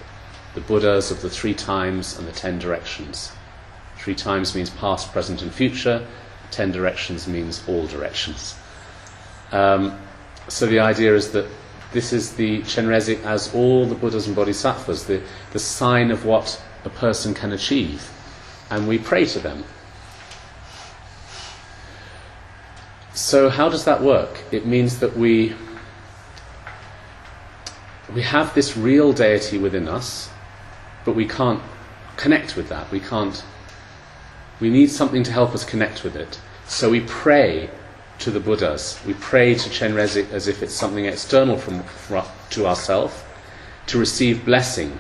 The Buddhas of the 3 times and the 10 directions. 3 times means past, present and future. 10 directions means all directions. So the idea is that this is the Chenrezig as all the Buddhas and Bodhisattvas, the sign of what a person can achieve. And we pray to them. So how does that work? It means that we have this real deity within us, but we can't connect with that. We need something to help us connect with it. So we pray to the Buddhas. We pray to Chenrezig as if it's something external to ourselves, to receive blessing,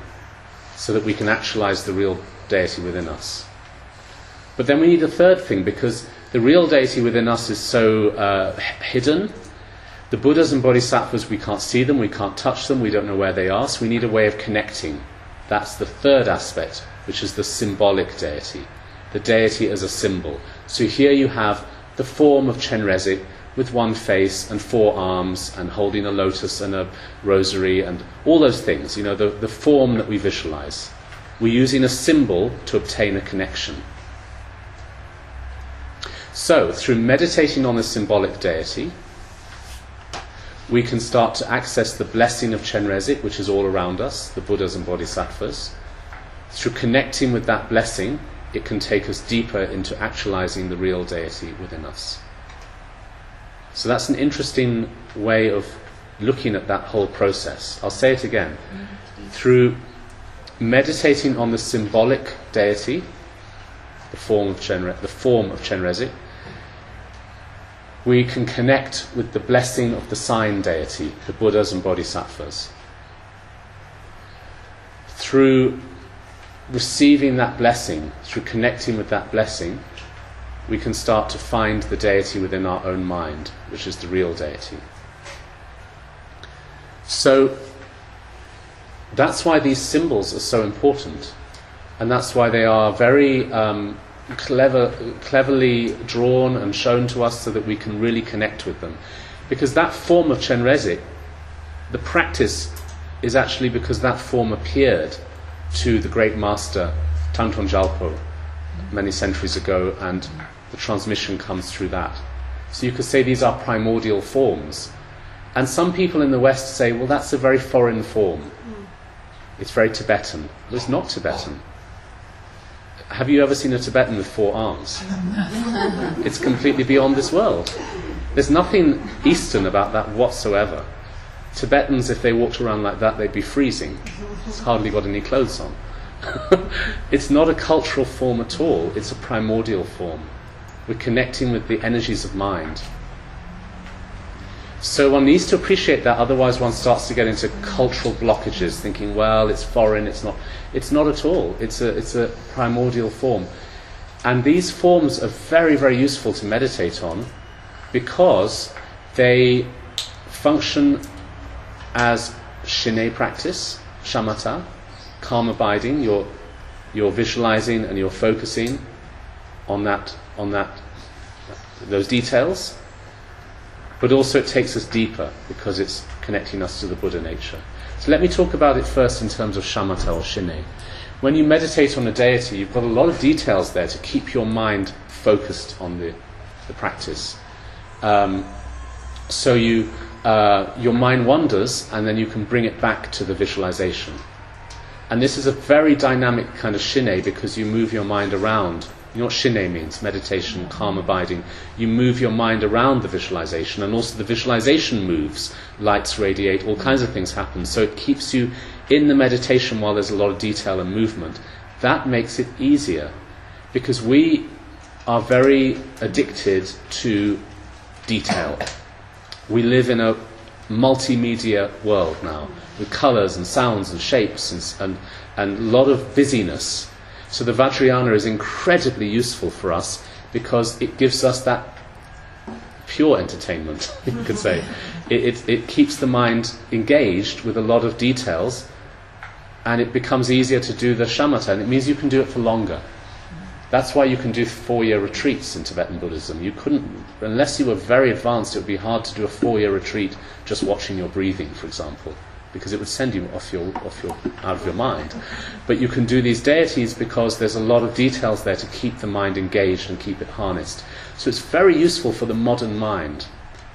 so that we can actualize the real deity within us. But then we need a third thing, because the real deity within us is so hidden. The Buddhas and Bodhisattvas, we can't see them, we can't touch them, we don't know where they are, so we need a way of connecting. That's the third aspect, which is the symbolic deity. The deity as a symbol. So here you have the form of Chenrezig with 1 face and 4 arms and holding a lotus and a rosary and all those things, the form that we visualize. We're using a symbol to obtain a connection. So, through meditating on the symbolic deity, we can start to access the blessing of Chenrezig, which is all around us, the Buddhas and Bodhisattvas. Through connecting with that blessing, it can take us deeper into actualizing the real deity within us. So that's an interesting way of looking at that whole process. I'll say it again. Through meditating on the symbolic deity, the form of Chenrezig, we can connect with the blessing of the sign deity, the Buddhas and Bodhisattvas. Through receiving that blessing, through connecting with that blessing, we can start to find the deity within our own mind, which is the real deity. So that's why these symbols are so important, and that's why they are very cleverly drawn and shown to us so that we can really connect with them. Because that form of Chenrezig, the practice is actually because that form appeared to the great master Tangton Gyalpo many centuries ago, and the transmission comes through that. So you could say these are primordial forms. And some people in the West say, well, that's a very foreign form. It's very Tibetan. Well, it's not Tibetan. Have you ever seen a Tibetan with 4 arms? It's completely beyond this world. There's nothing Eastern about that whatsoever. Tibetans, if they walked around like that, they'd be freezing. It's hardly got any clothes on. It's not a cultural form at all. It's a primordial form. We're connecting with the energies of mind. So one needs to appreciate that, otherwise one starts to get into cultural blockages, thinking, well, it's foreign, it's not. It's not at all. It's a primordial form. And these forms are very, very useful to meditate on because they function as Shinne practice, shamatha, calm abiding. You're visualizing and you're focusing on those details. But also it takes us deeper because it's connecting us to the Buddha nature. So let me talk about it first in terms of shamatha or shinne. When you meditate on a deity, you've got a lot of details there to keep your mind focused on the practice. So your mind wanders, and then you can bring it back to the visualization. And this is a very dynamic kind of shinne because you move your mind around. You know what shinne means? Meditation, calm abiding. You move your mind around the visualization, and also the visualization moves. Lights radiate, all kinds of things happen. So it keeps you in the meditation while there's a lot of detail and movement. That makes it easier, because we are very addicted to detail. We live in a multimedia world now, with colours and sounds and shapes and a lot of busyness. So the Vajrayana is incredibly useful for us because it gives us that pure entertainment, you could say. It keeps the mind engaged with a lot of details, and it becomes easier to do the shamatha, and it means you can do it for longer. That's why you can do 4-year retreats in Tibetan Buddhism. You couldn't, unless you were very advanced, it would be hard to do a 4-year retreat just watching your breathing, for example, because it would send you out of your mind. But you can do these deities because there's a lot of details there to keep the mind engaged and keep it harnessed. So it's very useful for the modern mind,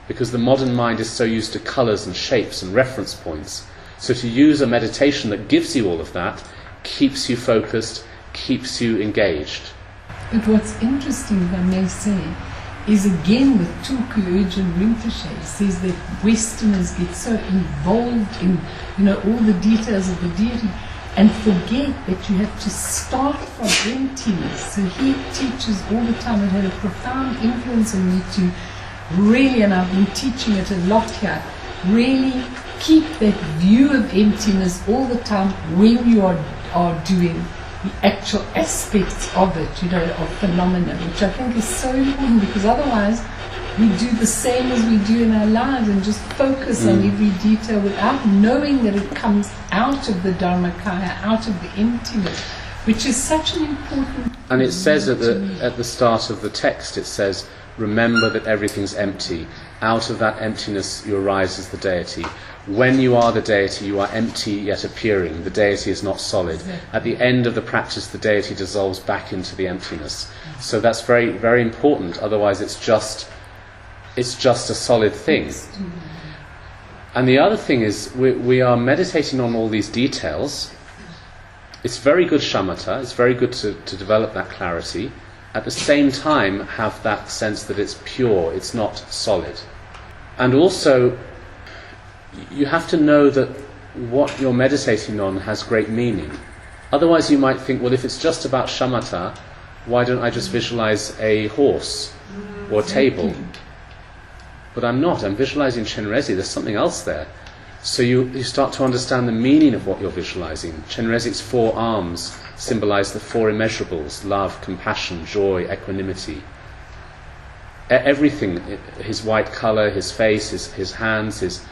because the modern mind is so used to colours and shapes and reference points. So to use a meditation that gives you all of that, keeps you focused, keeps you engaged. But what's interesting, if I may say, is again with Tulku Urgyen Rinpoche says that Westerners get so involved in all the details of the deity and forget that you have to start from emptiness. So he teaches all the time. It had a profound influence on me to really, and I've been teaching it a lot here, really keep that view of emptiness all the time when you are doing the actual aspects of it, of phenomena, which I think is so important, because otherwise we do the same as we do in our lives and just focus on every detail without knowing that it comes out of the Dharmakaya, out of the emptiness, which is such an important... And it says at the start of the text, it says, remember that everything's empty. Out of that emptiness you arise as the deity. When you are the deity, you are empty yet appearing. The deity is not solid. Exactly. At the end of the practice, the deity dissolves back into the emptiness. So that's very, very important. Otherwise, it's just a solid thing. And the other thing is, we are meditating on all these details. It's very good shamatha, it's very good to develop that clarity. At the same time, have that sense that it's pure, it's not solid. And also, you have to know that what you're meditating on has great meaning. Otherwise you might think, well, if it's just about shamatha, why don't I just visualize a horse or a table? But I'm visualizing Chenrezig, there's something else there. So you start to understand the meaning of what you're visualizing. Chenrezig's 4 arms symbolize the 4 immeasurables: love, compassion, joy, equanimity. Everything, his white color, his face, his hands,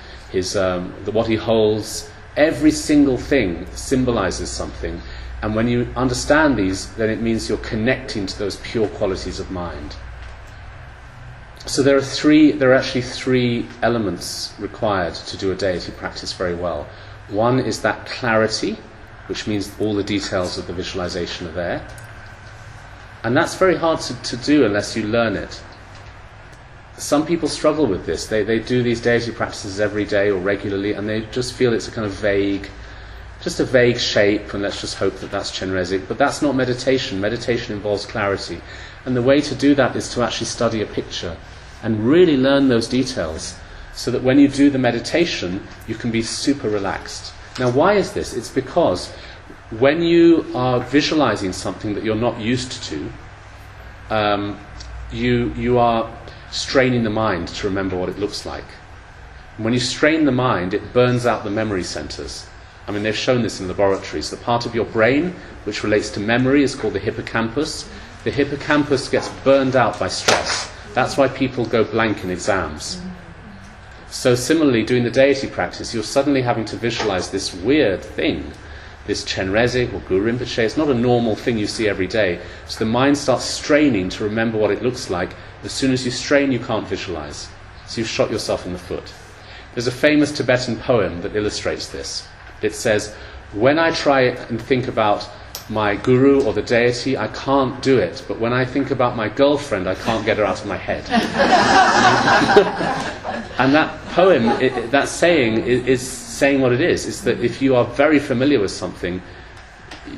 what he holds, every single thing symbolizes something. And when you understand these, then it means you're connecting to those pure qualities of mind. So there are actually 3 elements required to do a deity practice very well. One is that clarity, which means all the details of the visualization are there. And that's very hard to do unless you learn it. Some people struggle with this. They do these deity practices every day or regularly, and they just feel it's a kind of vague shape, and let's just hope that that's Chenrezig. But that's not meditation. Meditation involves clarity. And the way to do that is to actually study a picture and really learn those details, so that when you do the meditation, you can be super relaxed. Now, why is this? It's because when you are visualizing something that you're not used to, you are straining the mind to remember what it looks like. And when you strain the mind, it burns out the memory centers. I mean, they've shown this in laboratories. The part of your brain which relates to memory is called the hippocampus. The hippocampus gets burned out by stress. That's why people go blank in exams. So similarly, doing the deity practice, you're suddenly having to visualize this weird thing, this Chenrezig or Guru Rinpoche. It's not a normal thing you see every day. So the mind starts straining to remember what it looks like. As soon as you strain, you can't visualize. So you've shot yourself in the foot. There's a famous Tibetan poem that illustrates this. It says, when I try and think about my guru or the deity, I can't do it. But when I think about my girlfriend, I can't get her out of my head. And that poem, that saying, is saying what it is. It's that if you are very familiar with something,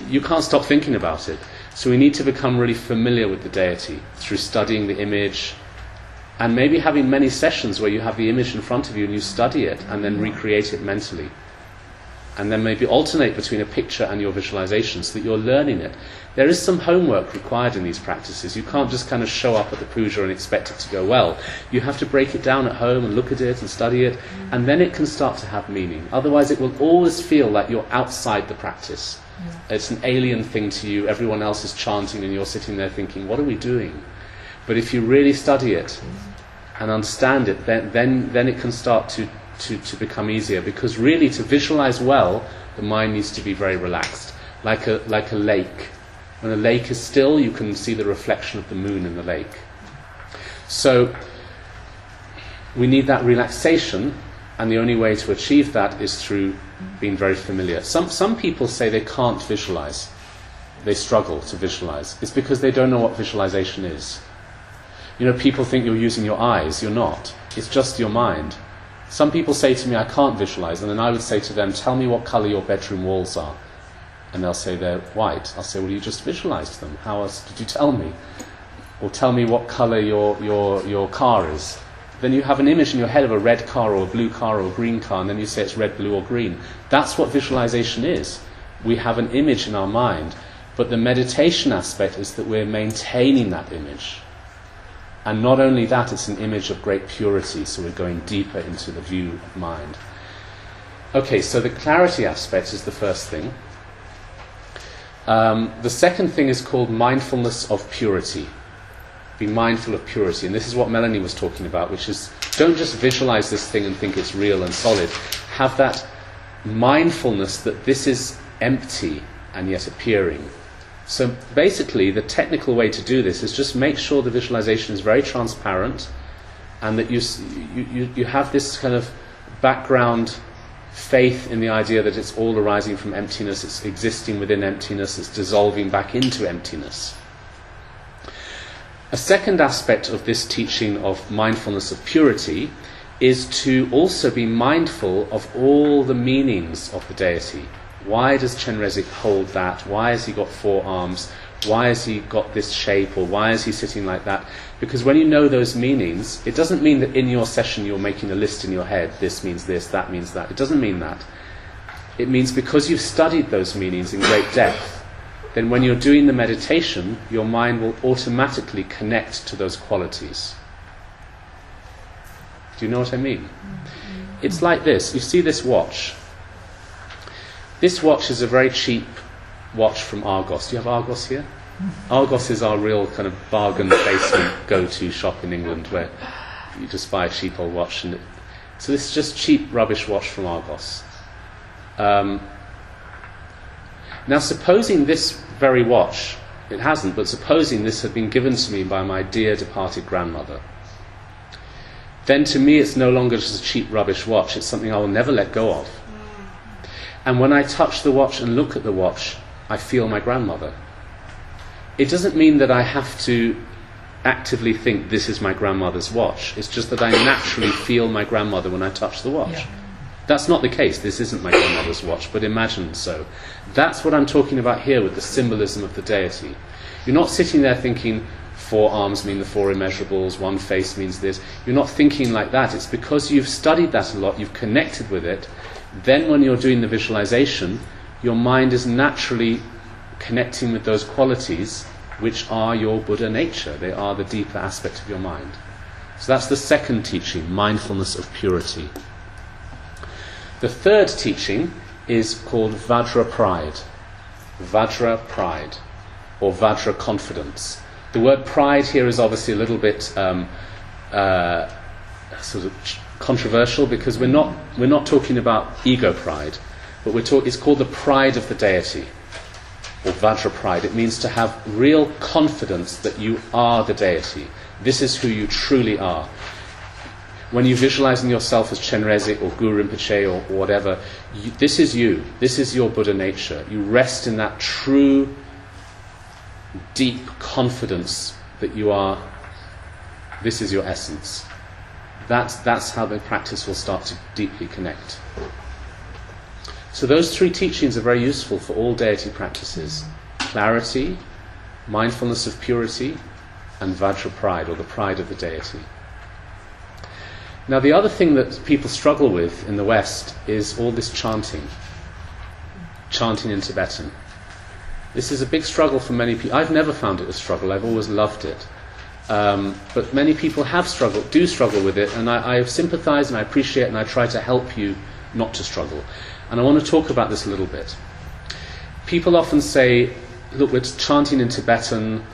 you can't stop thinking about it. So we need to become really familiar with the deity through studying the image, and maybe having many sessions where you have the image in front of you and you study it and then recreate it mentally. And then maybe alternate between a picture and your visualization so that you're learning it. There is some homework required in these practices. You can't just kind of show up at the puja and expect it to go well. You have to break it down at home and look at it and study it, and then it can start to have meaning. Otherwise it will always feel like you're outside the practice. It's an alien thing to you. Everyone else is chanting and you're sitting there thinking, what are we doing? But if you really study it and understand it, then it can start to become easier, because really to visualize well, the mind needs to be very relaxed, like a lake. When a lake is still, you can see the reflection of the moon in the lake. So we need that relaxation, and the only way to achieve that is through being very familiar. Some people say they can't visualize. They struggle to visualize. It's because they don't know what visualization is. You know, people think you're using your eyes. You're not. It's just your mind. Some people say to me, I can't visualize, and then I would say to them, tell me what color your bedroom walls are. And they'll say they're white. I'll say, well, you just visualized them. How else did you tell me? Or tell me what color your car is. Then you have an image in your head of a red car or a blue car or a green car, and then you say it's red, blue or green. That's what visualization is. We have an image in our mind, but the meditation aspect is that we're maintaining that image. And not only that, it's an image of great purity, so we're going deeper into the view of mind. Okay, so the clarity aspect is the first thing. The second thing is called mindfulness of purity. Be mindful of purity. And this is what Melanie was talking about, which is, don't just visualize this thing and think it's real and solid. Have that mindfulness that this is empty and yet appearing. So basically, the technical way to do this is just make sure the visualization is very transparent, and that you have this kind of background faith in the idea that it's all arising from emptiness, it's existing within emptiness, it's dissolving back into emptiness. A second aspect of this teaching of mindfulness of purity is to also be mindful of all the meanings of the deity. Why does Chenrezig hold that? Why has he got 4 arms? Why has he got this shape? Or why is he sitting like that? Because when you know those meanings, it doesn't mean that in your session you're making a list in your head, this means this, that means that. It doesn't mean that. It means because you've studied those meanings in great depth, then when you're doing the meditation, your mind will automatically connect to those qualities. Do you know what I mean? It's like this. You see this watch. This watch is a very cheap watch from Argos. Do you have Argos here? Argos is our real kind of bargain basement go-to shop in England where you just buy a cheap old watch. So this is just cheap rubbish watch from Argos. Now supposing this very watch, it hasn't, but supposing this had been given to me by my dear departed grandmother, then to me it's no longer just a cheap rubbish watch, it's something I will never let go of. And when I touch the watch and look at the watch, I feel my grandmother. It doesn't mean that I have to actively think this is my grandmother's watch. It's just that I naturally feel my grandmother when I touch the watch. Yeah. That's not the case. This isn't my grandmother's watch, but imagine so. That's what I'm talking about here with the symbolism of the deity. You're not sitting there thinking 4 arms mean the 4 immeasurables, 1 face means this. You're not thinking like that. It's because you've studied that a lot, you've connected with it. Then when you're doing the visualization, your mind is naturally connecting with those qualities which are your Buddha nature. They are the deeper aspect of your mind. So that's the second teaching, mindfulness of purity. The third teaching is called Vajra pride. Vajra pride, or Vajra confidence. The word pride here is obviously a little bit sort of controversial because we're not talking about ego pride, but it's called the pride of the deity, or Vajra pride. It means to have real confidence that you are the deity. This is who you truly are. When you're visualizing yourself as Chenrezig or Guru Rinpoche or whatever, this is you. This is your Buddha nature. You rest in that true, deep confidence that you are. This is your essence. That's how the practice will start to deeply connect. So those 3 teachings are very useful for all deity practices. Clarity, mindfulness of purity, and Vajra pride, or the pride of the deity. Now the other thing that people struggle with in the West is all this chanting. Chanting in Tibetan. This is a big struggle for many people. I've never found it a struggle, I've always loved it. But many people do struggle with it, and I sympathize and I appreciate and I try to help you not to struggle. And I want to talk about this a little bit. People often say, look, we're chanting in Tibetan,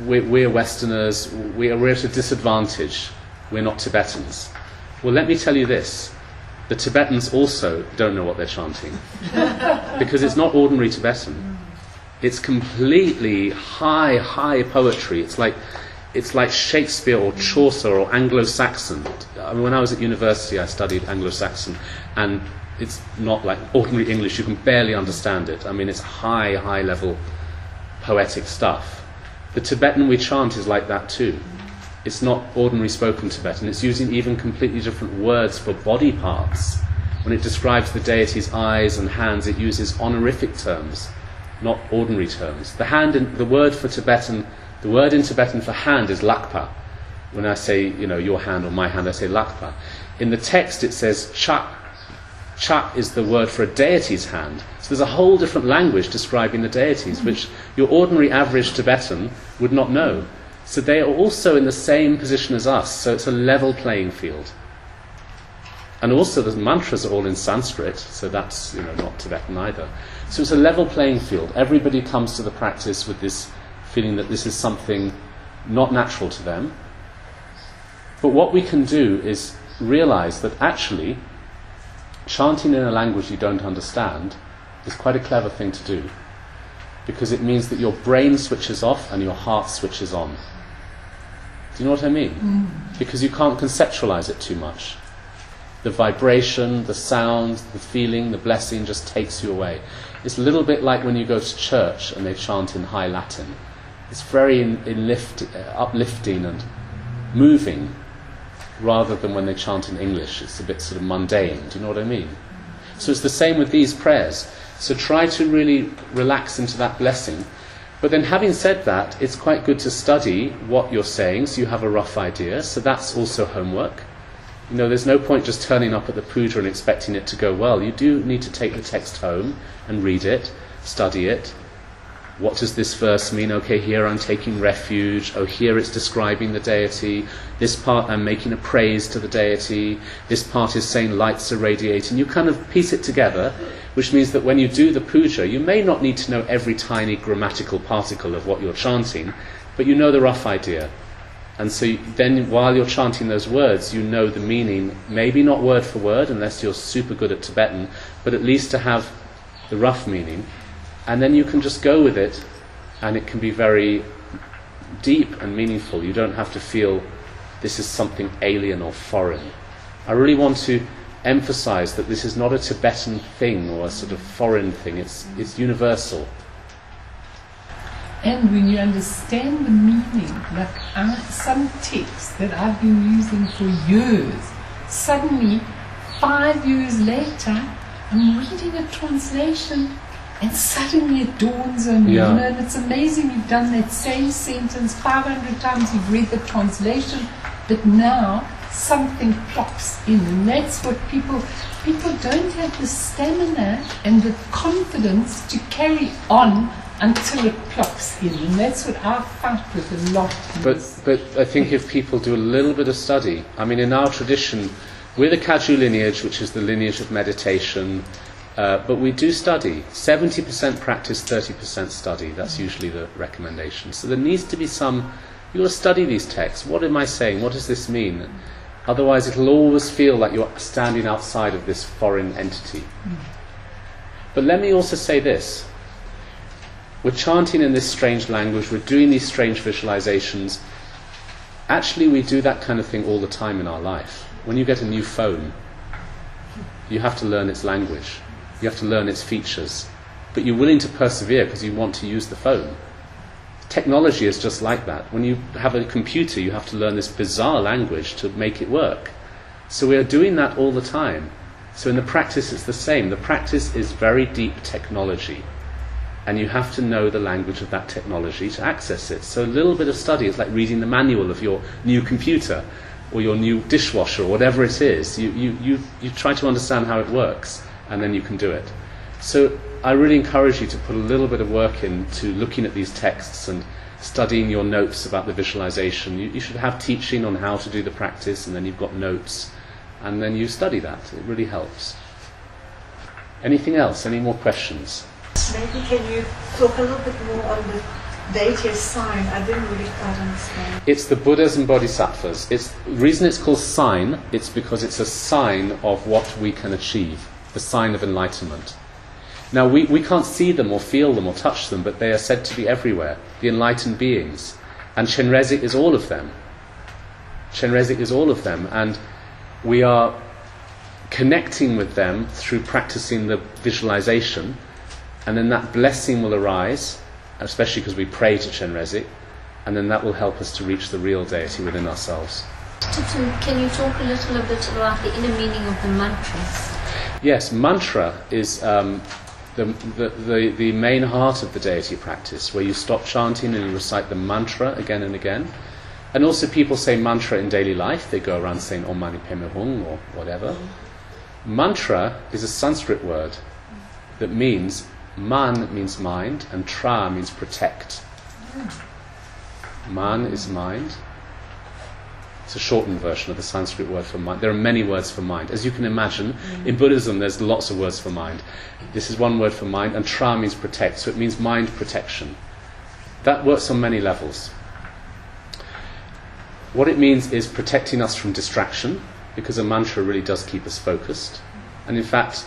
we're Westerners, we're at a disadvantage, we're not Tibetans. Well, let me tell you this, the Tibetans also don't know what they're chanting, because it's not ordinary Tibetan. It's completely high poetry. It's like Shakespeare or Chaucer or Anglo-Saxon. I mean, when I was at university, I studied Anglo-Saxon, and it's not like ordinary English. You can barely understand it. I mean, it's high level poetic stuff. The Tibetan we chant is like that too. It's not ordinary spoken Tibetan. It's using even completely different words for body parts. When it describes the deity's eyes and hands, it uses honorific terms, not ordinary terms. The word in Tibetan for hand is lakpa. When I say, your hand or my hand, I say lakpa. In the text it says chak. Chak is the word for a deity's hand. So there's a whole different language describing the deities, which your ordinary average Tibetan would not know. So they are also in the same position as us, so it's a level playing field. And also the mantras are all in Sanskrit, so that's not Tibetan either. So it's a level playing field. Everybody comes to the practice with this feeling that this is something not natural to them. But what we can do is realize that actually chanting in a language you don't understand is quite a clever thing to do, because it means that your brain switches off and your heart switches on. Do you know what I mean? Because you can't conceptualize it too much. The vibration, the sound, the feeling, the blessing just takes you away. It's a little bit like when you go to church and they chant in High Latin. It's very uplifting and moving. rather than when they chant in English. It's a bit sort of mundane, do you know what I mean? So it's the same with these prayers. So try to really relax into that blessing. But then having said that, it's quite good to study what you're saying so you have a rough idea. So that's also homework. You know, there's no point just turning up at the puja and expecting it to go well. You do need to take the text home and read it, study it. What does this verse mean? Okay, here I'm taking refuge. Oh, here it's describing the deity. This part I'm making a praise to the deity. This part is saying lights are radiating. You kind of piece it together, which means that when you do the puja, you may not need to know every tiny grammatical particle of what you're chanting, but you know the rough idea. And so then while you're chanting those words, you know the meaning, maybe not word for word, unless you're super good at Tibetan, but at least to have the rough meaning. And then you can just go with it, and it can be very deep and meaningful. You don't have to feel this is something alien or foreign. I really want to emphasize that this is not a Tibetan thing or a sort of foreign thing. It's universal. And when you understand the meaning, like some texts that I've been using for years, suddenly 5 years later I'm reading a translation and suddenly it dawns on me, you know, and it's amazing you've done that same sentence 500 times, you've read the translation, but now something plops in, and that's what people don't have the stamina and the confidence to carry on until it plops in, and that's what I fight with a lot. But I think if people do a little bit of study, I mean, in our tradition, we're the Kaju lineage, which is the lineage of meditation, but we do study. 70% practice, 30% study. That's usually the recommendation. So there needs to be some, you will study these texts. What am I saying? What does this mean? Otherwise it'll always feel like you're standing outside of this foreign entity. But let me also say this. We're chanting in this strange language, we're doing these strange visualizations. Actually, we do that kind of thing all the time in our life. When you get a new phone, you have to learn its language. You have to learn its features. But you're willing to persevere because you want to use the phone. Technology is just like that. When you have a computer, you have to learn this bizarre language to make it work. So we are doing that all the time. So in the practice, it's the same. The practice is very deep technology. And you have to know the language of that technology to access it. So a little bit of study is like reading the manual of your new computer or your new dishwasher or whatever it is. You try to understand how it works, and then you can do it. So I really encourage you to put a little bit of work into looking at these texts and studying your notes about the visualization. You should have teaching on how to do the practice, and then you've got notes, and then you study that. It really helps. Anything else? Any more questions? Maybe can you talk a little bit more on the deity as sign? I didn't really quite understand. It's the Buddhas and Bodhisattvas. The reason it's called sign, it's because it's a sign of what we can achieve, the sign of enlightenment. Now we can't see them or feel them or touch them, but they are said to be everywhere, the enlightened beings. And Chenrezig is all of them. Chenrezig is all of them, and we are connecting with them through practicing the visualization. And then that blessing will arise, especially because we pray to Chenrezig, and then that will help us to reach the real deity within ourselves. Can you talk a little bit about the inner meaning of the mantras? Yes, mantra is the main heart of the deity practice, where you stop chanting and you recite the mantra again and again. And also people say mantra in daily life. They go around saying Om Mani Padme Hum or whatever. Mantra is a Sanskrit word that means man means mind, and tra means protect. Man is mind. It's a shortened version of the Sanskrit word for mind. There are many words for mind. As you can imagine, in Buddhism there's lots of words for mind. This is one word for mind, and tra means protect, so it means mind protection. That works on many levels. What it means is protecting us from distraction, because a mantra really does keep us focused. And in fact,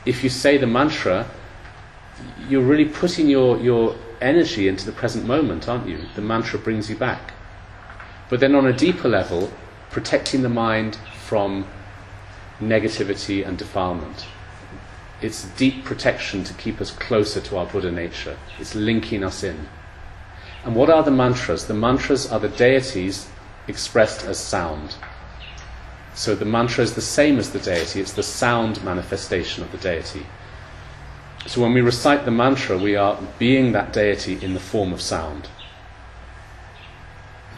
if you say the mantra, you're really putting your energy into the present moment, aren't you? The mantra brings you back. But then on a deeper level, protecting the mind from negativity and defilement. It's deep protection to keep us closer to our Buddha nature. It's linking us in. And what are the mantras? The mantras are the deities expressed as sound. So the mantra is the same as the deity, it's the sound manifestation of the deity. So when we recite the mantra, we are being that deity in the form of sound.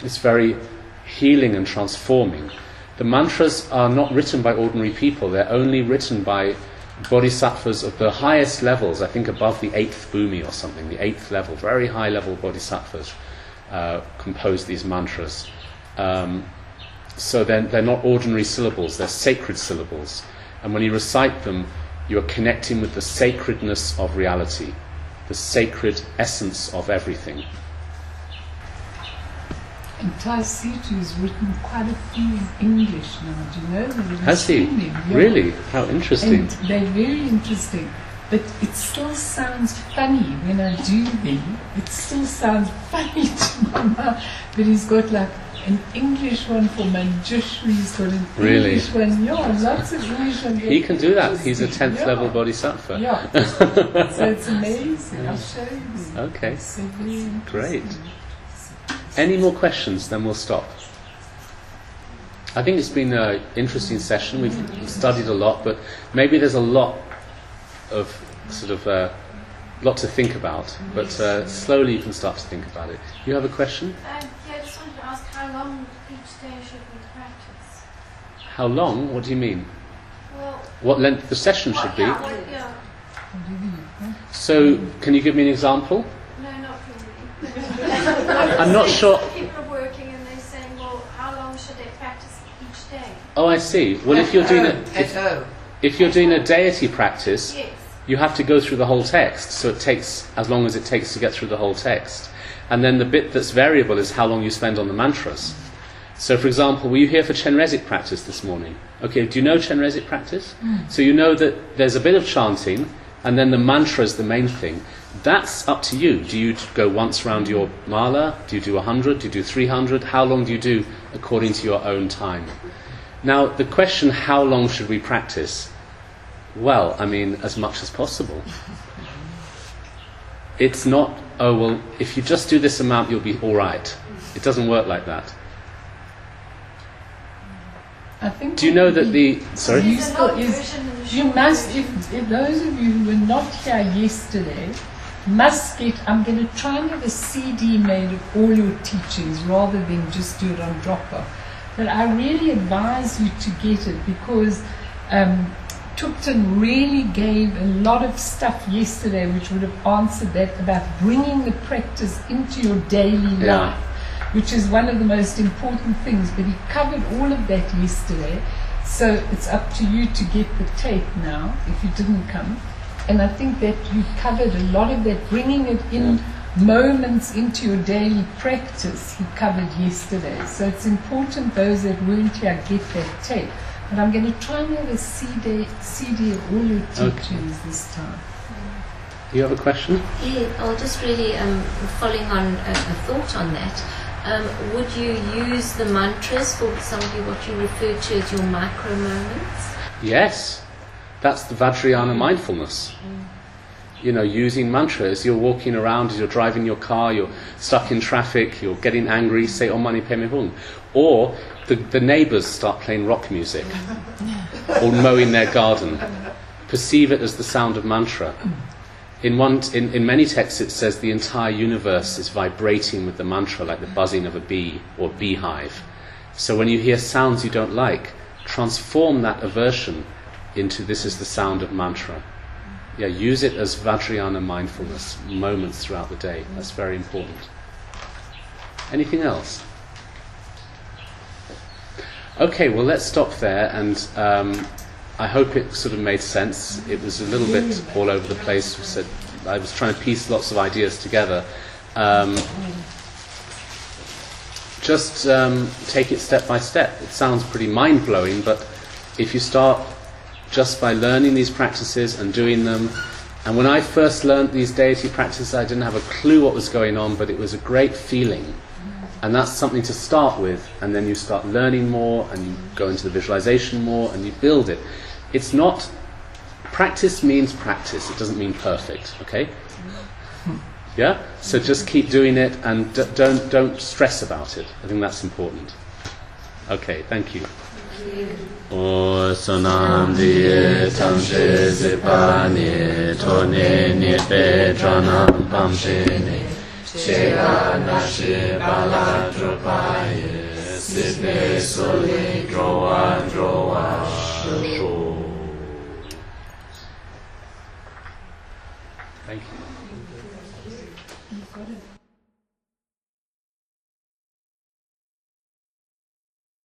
It's very healing and transforming. The mantras are not written by ordinary people, they're only written by bodhisattvas of the highest levels, I think above the 8th bhumi or something, the 8th level, very high level bodhisattvas compose these mantras. So they're not ordinary syllables, they're sacred syllables. And when you recite them, you are connecting with the sacredness of reality, the sacred essence of everything. And Taisitu has written quite a few in English now, do you know? Has he? Really? How interesting. And they're very interesting. But it still sounds funny when I do them. It still sounds funny to my mouth. But he's got like an English one for Manjushri, he's got an English one. Yeah, lots of English ones. He can do that. He's a 10th level bodhisattva. Yeah. So it's amazing. I'll show you them. Okay. So very Great. interesting. Any more questions? Then we'll stop. I think it's been an interesting session. We've studied a lot, but maybe there's a lot of lot to think about. But slowly you can start to think about it. You have a question? Yeah, I just wanted to ask how long each day should we practice? How long? What do you mean? Well, What length the session should be? yeah. So, can you give me an example? No, not really. I'm not sure. People are working and they're saying, well, how long should they practice each day? Oh, I see. Well, if you're doing if you're doing a deity practice, Yes. you have to go through the whole text. So it takes as long as it takes to get through the whole text. And then the bit that's variable is how long you spend on the mantras. So, for example, were you here for Chenrezig practice this morning? Okay, do you know Chenrezig practice? So you know that there's a bit of chanting, and then the mantra is the main thing. That's up to you. Do you go once round your mala? Do you do 100? Do you do 300? How long do you do according to your own time? Now, the question, how long should we practice? Well, I mean, as much as possible. It's not, oh, well, if you just do this amount, you'll be all right. It doesn't work like that. I think Do you know that the... Sorry? useful is you must, if those of you who were not here yesterday, must get, I'm going to try and have a CD made of all your teachings rather than just do it on drop-off. But I really advise you to get it because Thubten really gave a lot of stuff yesterday which would have answered that about bringing the practice into your daily life, which is one of the most important things. But he covered all of that yesterday, so it's up to you to get the tape now if you didn't come. And I think that you covered a lot of that, bringing it in moments into your daily practice, he covered yesterday. So it's important those that weren't here get that tape. But I'm going to try and have a CD of all your teachings this time. Do you have a question? Yeah, I'll just really following on a thought on that. Would you use the mantras for some of you, what you refer to as your micro moments? Yes. That's the Vajrayana mindfulness. You know, using mantras, you're walking around, as you're driving your car, you're stuck in traffic, you're getting angry, say Om Mani Padme Hum. Or the neighbours start playing rock music or mowing their garden. Perceive it as the sound of mantra. In many texts it says the entire universe is vibrating with the mantra like the buzzing of a bee or beehive. So when you hear sounds you don't like, transform that aversion into this is the sound of mantra. Yeah, use it as Vajrayana mindfulness moments throughout the day. That's very important. Anything else? Okay, well let's stop there, and I hope it sort of made sense. It was a little bit all over the place. So I was trying to piece lots of ideas together. Just take it step by step. It sounds pretty mind-blowing, but if you start just by learning these practices and doing them. And when I first learned these deity practices, I didn't have a clue what was going on, but it was a great feeling. And that's something to start with, and then you start learning more, and you go into the visualization more, and you build it. It's not... Practice means practice. It doesn't mean perfect, okay? Yeah? So just keep doing it, and don't stress about it. I think that's important. Okay, thank you. O sonam diye tamshe zipani tone ni pe janam pamshene shela nashi bala dropaye sipe soli drowa sho. Thank you.